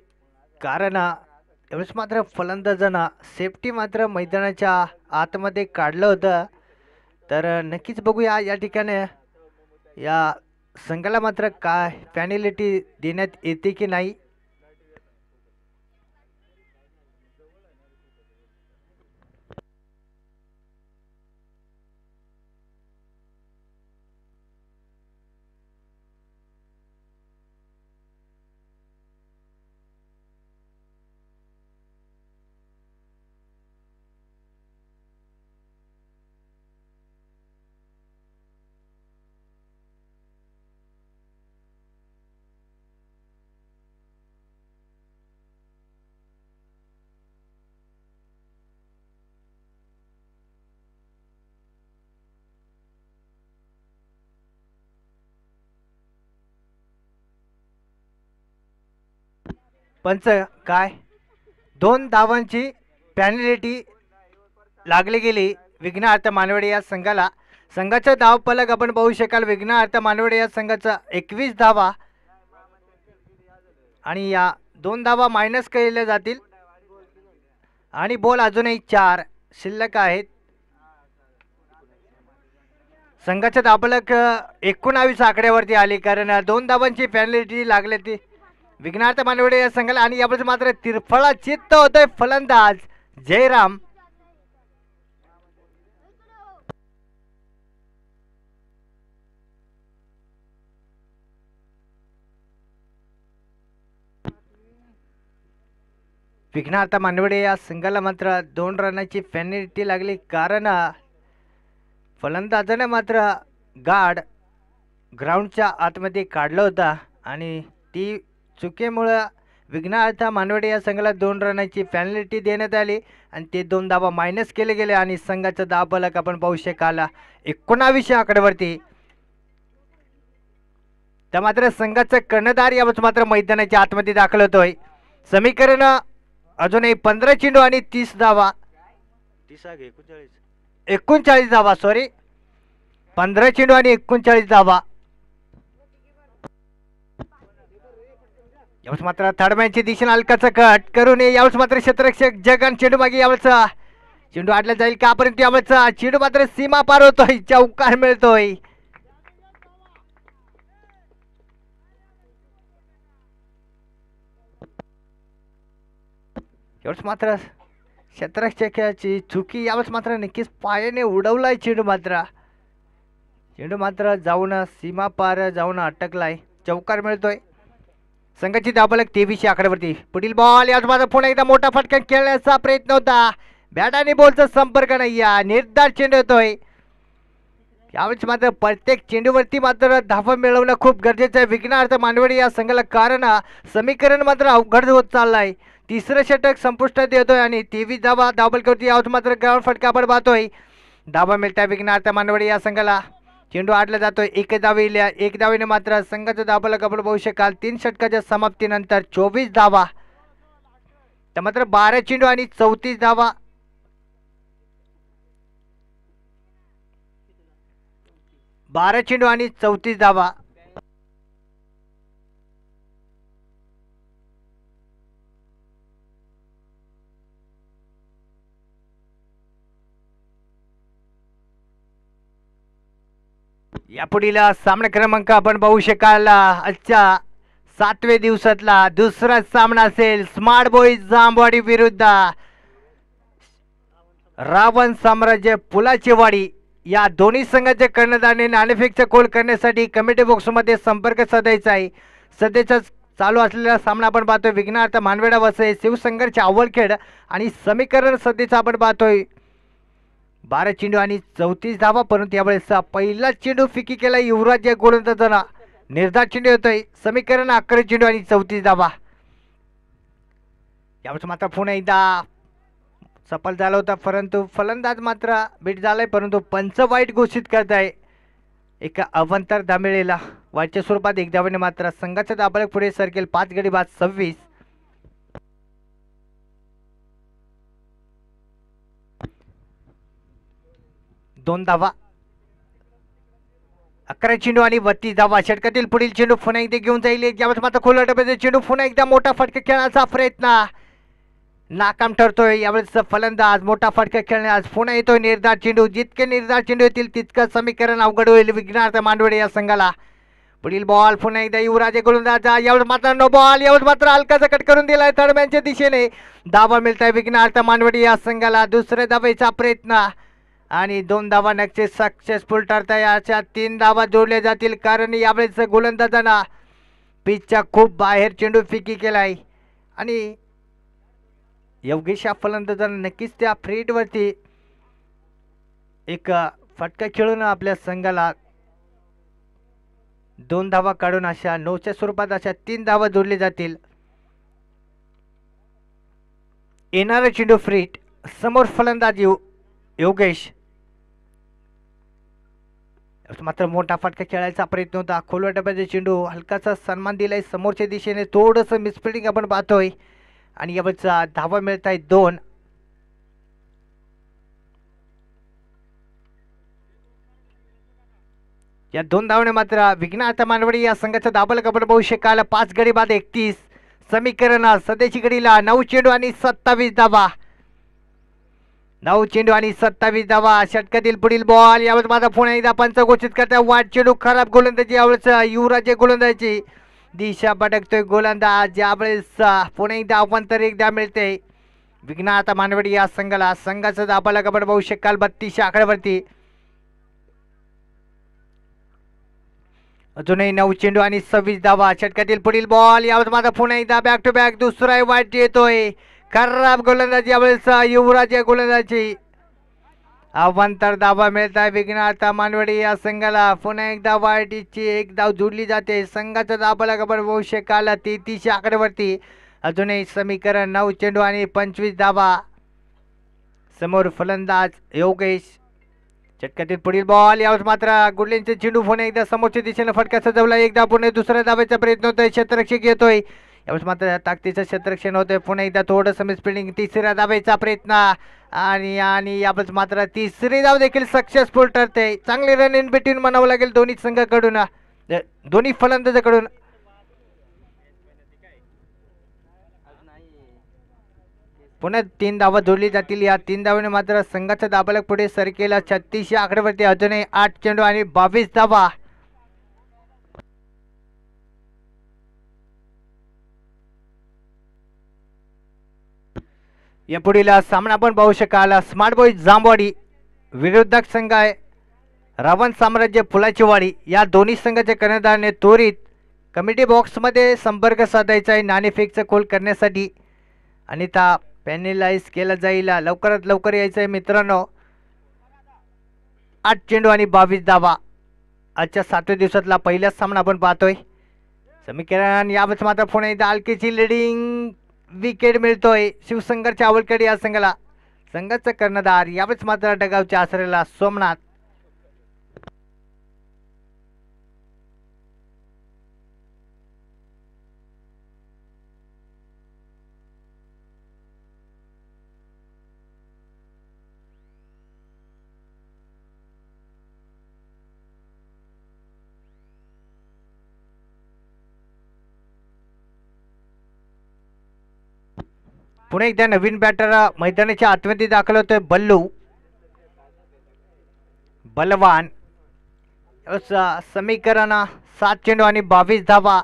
कारण यावेळेस मात्र फलंदाजांना सेफ्टी मात्र मैदानाच्या आतमध्ये काढलं होतं. तर नक्कीच बघूया या ठिकाणी या संघाला मात्र काय पॅनल्टी देण्यात येते की नाही. पंच काय 2 धावांची पॅनल्टी लागली गेली विघ्नहर्ता मानवडे या संघाला. संघाचा धाव फलक आपण पाहू शकाल. विघ्नहर्ता मानवडे या संघाचा 21 धावा आणि या 2 धावा मायनस केल्या जातील आणि बॉल अजूनही 4 शिल्लक आहेत. संघाचा धावफलक 19 आकड्यावरती आली कारण 2 धावांची पॅनल्टी लागली ती विघ्नहर्ता मानवडे या संघाला. आणि यावेळेस मात्र तिरफळा चित्त होतोय फलंदाज जयराम. विघ्नहर्ता मानवडे या संघाला मात्र 2 रनाची पॅनल्टी लागली कारण फलंदाजाने मात्र गाड ग्राउंडच्या आतमध्ये काढलं होता आणि ती चुकीमुळं विघ्नहर्ता मानवडे या संघाला 2 रनाची पॅनल्टी देण्यात आली आणि ते 2 धावा मायनस केले गेले आणि संघाचा धावफलक आपण पाहू शकाल 19 आकड्यावरती. त्या मात्र संघाचा कर्णधार यावेळेस मात्र मैदानाच्या आतमध्ये दाखल होतोय. समीकरण अजूनही 15 चेंडू आणि 30 धावा 39 धावा सॉरी 15 चेंडू आणि 39 धावा. यावेळेस मात्र थर्ड मॅनची दिशेने हलकाचा कट करून यावेळेस मात्र क्षेत्ररक्षक जगन चेंडू मागे यावेळेस चेंडू आडला जाईल का परंतु यावेळेस चेंडू मात्र सीमा पार होतोय. चौकार मिळतोय. यावेळेस मात्र क्षेत्ररक्षकाची चुकी यावेळेस मात्र नक्कीच पायाने उडवलाय चेंडू मात्र जाऊन सीमा पार जाऊन अटकलाय. चौकार मिळतोय. संघाची धावफलक 23 आकड्यावरती. पुढील बॉल याच मात्र पुन्हा एकदा मोठा फटका खेळण्याचा प्रयत्न होता. बॅट आणि बॉलचा संपर्क नाही या निर्धार चेंडू येतोय. यावेळेस मात्र प्रत्येक चेंडूवरती मात्र धावा मिळवणं खूप गरजेचं आहे विघ्नहर्ता मानवडे या संघाला कारण समीकरण मात्र अवघड होत चाललंय. तिसरं षटक संपुष्टात येतोय आणि 23 धावा धावफलकावरती यावेळेस मात्र ग्राउंड फटका आपण पाहतोय. धावा मिळताय विघ्नहर्ता मानवडे या संघाला. चेंडू आडला जातोय. 1 धावेने मात्र संघाचं धावफलक आपण पाहू शकाल 3 षटकाच्या समाप्तीनंतर 24 धावा. तर मात्र 12 चेंडू आणि 34 धावा. यापुढील सामना क्रमांक आपण पाहू शकाल. आजच्या 7व्या दिवसातला दुसरा सामना असेल स्मार्ट बॉईज जांभवाडी विरुद्ध रावण साम्राज्य पुलाची वाडी. या दोन्ही संघाच्या कर्णधाराने नाणेफेकचा कोल करण्यासाठी कमिटी बॉक्समध्ये संपर्क साधायचा आहे. सध्याचा चालू असलेला सामना आपण पाहतोय विघ्नहर्ता मानवेडा वसई शिवसंघर्ष आवळखेड आणि समीकरण सध्याचा आपण पाहतोय 12 चेंडू आणि 34 धावा. परंतु यावेळेस पहिला चेंडू फिकी केला युवराज गोलंदाजांना. निर्धार चेंडू येतोय. समीकरण 11 चेंडू आणि 34 धावा. यावेळेस मात्र पुन्हा एकदा सफल झाला होता परंतु फलंदाज मात्र बीट झालाय परंतु पंच वाईट घोषित करत आहे. एका अवंतर धामिळेला वाईटच्या स्वरूपात 1 धावेने मात्र संघाचा धावफलक पुढे सरकेल 5 गडी बाद 26. दोन धावा 11 चेंडू आणि 32 धावा. षटकातील पुढील चेंडू पुन्हा एकदा घेऊन जाईल. यावेळेस मात्र खोल डब्याचा चेंडू पुन्हा एकदा मोठा फटका खेळण्याचा प्रयत्न नाकाम ठरतोय. यावेळेस फलंदाज मोठा फटका खेळण्यास पुन्हा येतोय निर्धार चेंडू. जितके निर्धार चेंडू येतील तितकं समीकरण अवघड होईल विघ्नार्थ मांडवडे या संघाला. पुढील बॉल पुन्हा एकदा युवराजे गोलंदाज. यावेळेस मात्र नो बॉल. यावेळेस मात्र हलकाचा कट करून दिलाय थर्डमॅनच्या दिशेने. धावा मिळत आहे विघ्नार्थ मांडवडे या संघाला. दुसऱ्या धावेचा प्रयत्न आणि 2 धावा नक्कीच सक्सेसफुल ठरता. याच्या 3 धावा जोडल्या जातील कारण यावेळेस गोलंदाजांना पिचच्या खूप बाहेर चेंडू फिकी केलाय आणि योगेश या फलंदाजांना नक्कीच त्या फ्रीडवरती एक फटका खेळून आपल्या संघाला 2 धावा काढून अशा 9च्या स्वरूपात अशा 3 धावा जोडले जातील. येणारा चेंडू फ्रीट. समोर फलंदाज योगेश. मात्र मोठा फटका खेळायचा प्रयत्न होता. खोलवर डब्याचा चेंडू हलकाचा सन्मान दिलाय समोरच्या दिशेने. थोडंसं मिसफिल्डिंग आपण पाहतोय आणि यावरचा धावा मिळत आहे 2. या 2 धावने मात्र विघ्नार्थ मानवडी या संघाचा दाबल कबड पाहू शकाल. 5 गडी बाद 31. समीकरण सध्याची घडीला 9 चेंडू आणि 27 धावा. 9 चेंडू आणि 27 धावा. षटकातील पुढील बॉल. यावेळेस माझा पुन्हा एकदा पंच घोषित करता. वाट चेंडू खराब गोलंदाजी. यावेळेस युवराजे गोलंदाजी दिशा भटकतोय गोलंदाज. यावेळेस पुन्हा एकदा अवंतर एकदा मिळते विघ्नार्थ मानवडी या संघाला. संघाचा दाबाला कबड पाहू शकाल 32 आकड्यावरती. अजूनही 9 चेंडू आणि 26 धावा. षटकातील पुढील बॉल. यावेळेस माझा पुन्हा एकदा बॅक टू बॅक दुसरा वाईट येतोय. खराब गोलंदाजी. यावेळेस युवराजे गोलंदाजी. अवांतर धावा मिळत आहे विघ्नार्थ मानवडी या संघाला. पुन्हा एकदा वाईटची एक धाव जोडली जाते. संघाचा दाबाला कबर होऊ शकाल 33 आकड्यावरती. अजूनही समीकरण 9 चेंडू आणि 25 धावा. समोर फलंदाज योगेश. षटकातील पुढील बॉल. यावेळेस मात्र गुडलेंचे चेंडू पुन्हा एकदा समोरच्या दिशेने फटका सजवला. एकदा पुन्हा दुसऱ्या धावेचा प्रयत्न होतोय. क्षेत्ररक्षक येतोय. यावेळेस मात्र ताकदीचं क्षेत्ररक्षण होतंय. पुन्हा एकदा थोडंसं मिसफिल्डिंग. तिसऱ्या धावेचा प्रयत्न आणि यावेळेस मात्र तिसरी धाव देखील सक्सेसफुल ठरते. चांगले रन इन बिटवीन म्हणावं लागेल दोन्ही संघाकडून, दोन्ही फलंदाजाकडून. पुन्हा 3 धावा जोडली जातील. या 3 धावाने मात्र संघाचा दाबाला पुढे सरकेला 36 आकड्यावरती. अजूनही 8 चेंडू आणि 22 धावा. या पुढील सामना आपण पाहू शकाल. स्मार्ट बॉय जांभवाडी विरोधक संघ आहे रावण साम्राज्य फुलाची वाडी. या दोन्ही संघाच्या कर्णधाराने त्वरित कमिटी बॉक्समध्ये संपर्क साधायचा आहे नाणेफेकचा कोल करण्यासाठी आणि त्या पॅनेलाइज केला जाईल. लवकरात लवकर यायचं आहे मित्रांनो. 8 चेंडू आणि 22 धावा. आजच्या 7व्या दिवसातला पहिलाच सामना आपण पाहतोय. समीकरण यावेळेस मात्र पुणे एकदा हलकीची लिडिंग विकेट मिळतोय शिवसंघर्ष आवळकडे या संघाला. संघाचा कर्णधार यावेळेस मात्र डगावच्या आसरेला सोमनाथ. पुणे एकदा नवीन बॅटर मैदानाच्या आतमध्ये दाखल होतोय बल्लू बलवान. समीकरण 7 चेंडू आणि 22 धावा.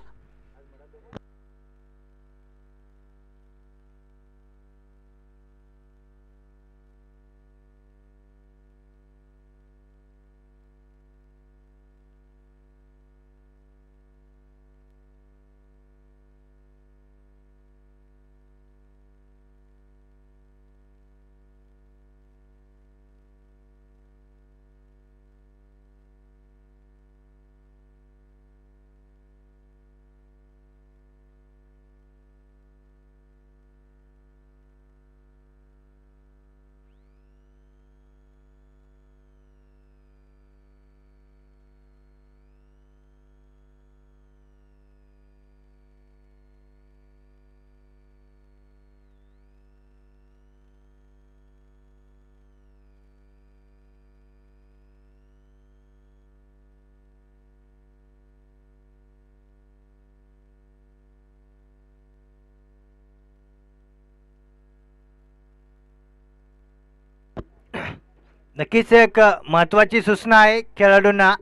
नक्कीच एक महत्वाची सूचना आहे खेळाडूंना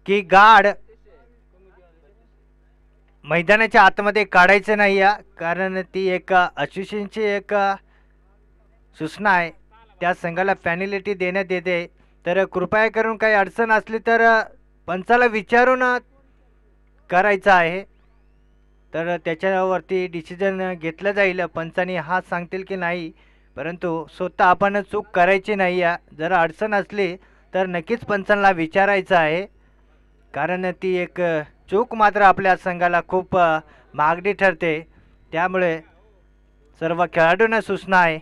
की गाड मैदानाच्या आतमध्ये काढायचं नाही आहे, कारण ती एक असोसिएशनची एक सूचना आहे. त्या संघाला पॅनल्टी देण्यात येते. तर कृपया करून काही अडचण असली तर पंचाला विचारून करायचं आहे. तर त्याच्यावरती डिसिजन घेतलं जाईल. पंचांनी हा सांगतील की नाही, परंतु स्वतः आपण चूक करायची नाही आहे. जर अडचण असली तर नक्कीच पंचांना विचारायचं आहे, कारण ती एक चूक मात्र आपल्या संघाला खूप महागडी ठरते. त्यामुळे सर्व खेळाडूंना सूचना आहे.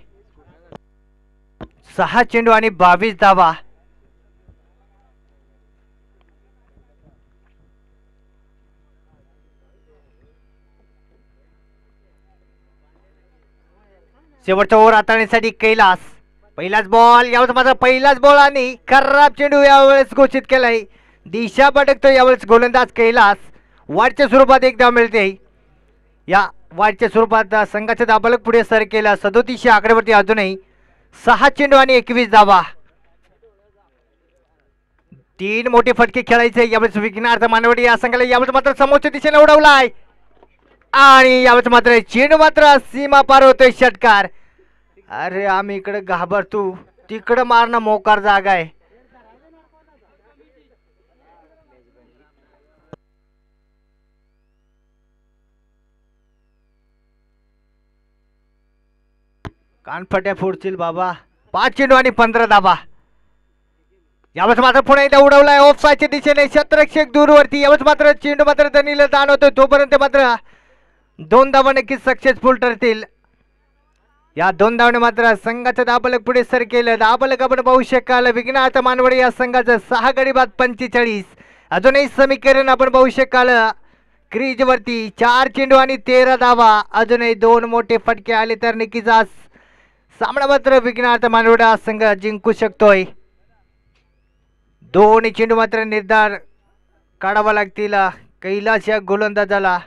6 चेंडू आणि 22 धावा. शेवटचा ओव्हर हाताळण्यासाठी कैलास. पहिलाच बॉल, यावेळेस माझा पहिलाच बॉल आणि खराब चेंडू यावेळेस घोषित केलाय. दिशा भटकतो यावेळेस गोलंदाज कैलास. वाढच्या स्वरूपात एक धाव मिळते. या वाढच्या स्वरूपात संघाचा दाबलक पुढे सर केला. 37 आकड्यावरती अजूनही 6 चेंडू आणि 21 धावा. 3 मोठे फटके खेळायचे यावेळेस विघ्नार्थ मानवडी या संघाला. यावेळेस मात्र समोरच्या दिशेने उडवलाय आणि यावेळेस मात्र चेंडू मात्र सीमा पार होतोय. षटकार. अरे आम्ही इकडे घाबरतो, तिकडं मारणं मोकार जागा आहे. कानफट्या फोडतील बाबा. 5 चेंडू आणि 15 धावा. यावेळेस मात्र पुन्हा एकदा उडवलाय ऑफ साईडच्या दिशेने. क्षेत्ररक्षक दूरवरती. यावेळेस मात्र चेंडू मात्र धनीला दान होतोय. तोपर्यंत मात्र 2 धावा नक्कीच सक्सेसफुल ठरतील. या 2 धावने मात्र संघाचं दाबलक पुढे सर केलं. दाबलक आपण पाहू शकाल विघ्नार्थ मानवडे या संघाचं 6 गडी बाद 45. अजूनही समीकरण आपण पाहू शकाल क्रीज वरती. 4 चेंडू आणि 13 धावा. अजूनही 2 मोठे फटके आले तर नक्कीच आज सामना मात्र विघ्नार्थ मानवडा संघ जिंकू शकतोय. 2 चेंडू मात्र निर्धार काढावा लागतील कैलास या गोलंदाजाला.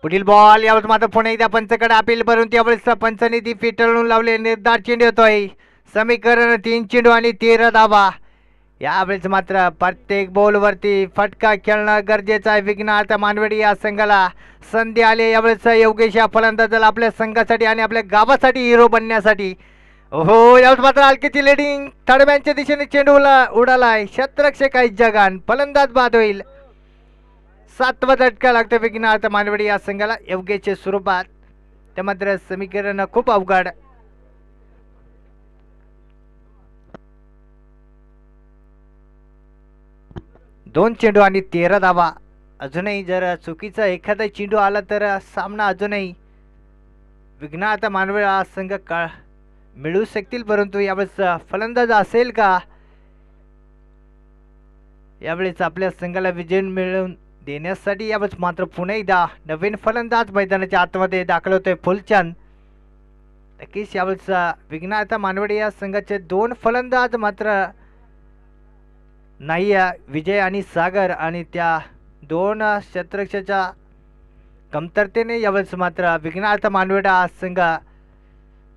पुढील बॉल, यावेळेस मात्र पुन्हा एकदा पंचकडे अपील, परंतु यावेळेस पंचांनी ती फिटळून लावले. निर्धार चेंडू येतोय. समीकरण 3 चेंडू आणि 13 धावा. यावेळेस मात्र प्रत्येक बॉलवरती फटका खेळणं गरजेचं आहे. विघ्नार्थ मानवडी या संघाला संधी आली यावेळेस योगेश या फलंदाजाला आपल्या संघासाठी आणि आपल्या गावासाठी हिरो बनण्यासाठी. हो, यावेळेस मात्र हलकीची लेडिंग थर्डमॅनच्या दिशेने चेंडू उडालाय. क्षेत्ररक्षक आहे जगान. फलंदाज बाद होईल. 7वा झटका लागतो विघ्नार्थ मानवडी या संघाला योगेशच्या स्वरूपात. ते मात्र समीकरण खूप अवघड. दोन चेंडू आणि 13 धावा. अजूनही जर चुकीचा एखादा चेंडू आला तर सामना अजूनही विघ्नार्थ मानवडी हा संघ मिळू शकतील, परंतु यावेळेस फलंदाज असेल का यावेळेस आपल्या संघाला विजय मिळवून देण्यासाठी. यावेळेस मात्र पुन्हा एकदा नवीन फलंदाज मैदानाच्या आतमध्ये दाखल होतोय फुलचंद. नक्कीच यावेळेस विघ्नार्थ मानवडी या संघाचे 2 फलंदाज मात्र नाही, विजय आणि सागर, आणि त्या 2 क्षेत्ररक्षकाच्या कमतरतेने यावेळेस मात्र विघ्नार्थ मानवडा हा संघ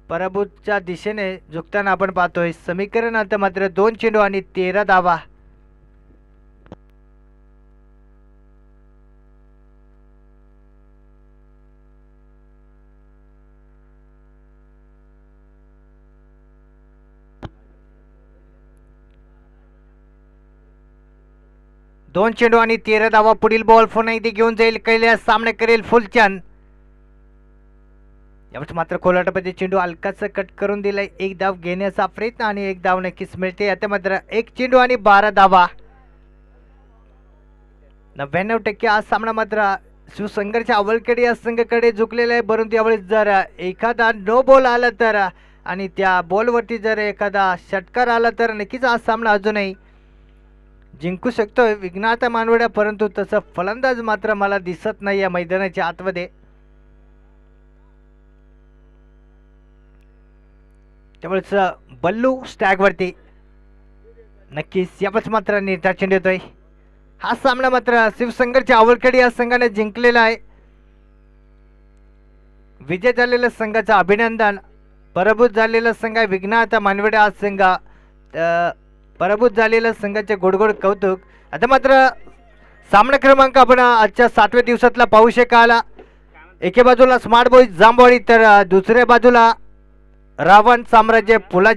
पराभूतच्या दिशेने झुकताना आपण पाहतोय. समीकरणात मात्र 2 चेंडू आणि 13 धावा. दोन चेंडू आणि 13 धावा. पुढील बॉल पुन्हा इथे घेऊन जाईल कैलास. सामना करेल फुलचंद. यावेळेस मात्र कोलाटामध्ये चेंडू हलकाच कट करून दिलाय. 1 धाव घेण्याचा प्रयत्न आणि 1 धाव नक्कीच मिळते. आता मात्र 1 चेंडू आणि 12 धावा. 99% हा सामना मात्र सुसंघर्ष अवलकडे या संघाकडे झुकलेला आहे, परंतु यावेळेस जर एखादा नो बॉल आला तर आणि त्या बॉलवरती जर एखादा षटकार आला तर नक्कीच हा सामना अजूनही जिंकू शकतोय विघ्नार्थ मानवड्या, परंतु तसं फलंदाज मात्र मला दिसत नाही या मैदानाच्या आतमध्ये. त्यावेळेस बल्लू स्टॅगवरती. नक्कीच यावेळेस मात्र निर्धार चेंडू येतोय. हा सामना मात्र शिवसंघर्ष आवळखेड या संघाने जिंकलेला आहे. विजय झालेल्या संघाचं अभिनंदन. पराभूत झालेला संघ आहे विघ्नार्थ मानवडे हा संघ. पराभूत झालेल्या संघाचे गोडगोड कौतुक. आता मात्र सामना क्रमांक आपण आजच्या 7व्या दिवसातला पाहू शकाल. एके बाजूला स्मार्ट बॉईज जांभवाडी तर दुसऱ्या बाजूला रावण साम्राज्य पुला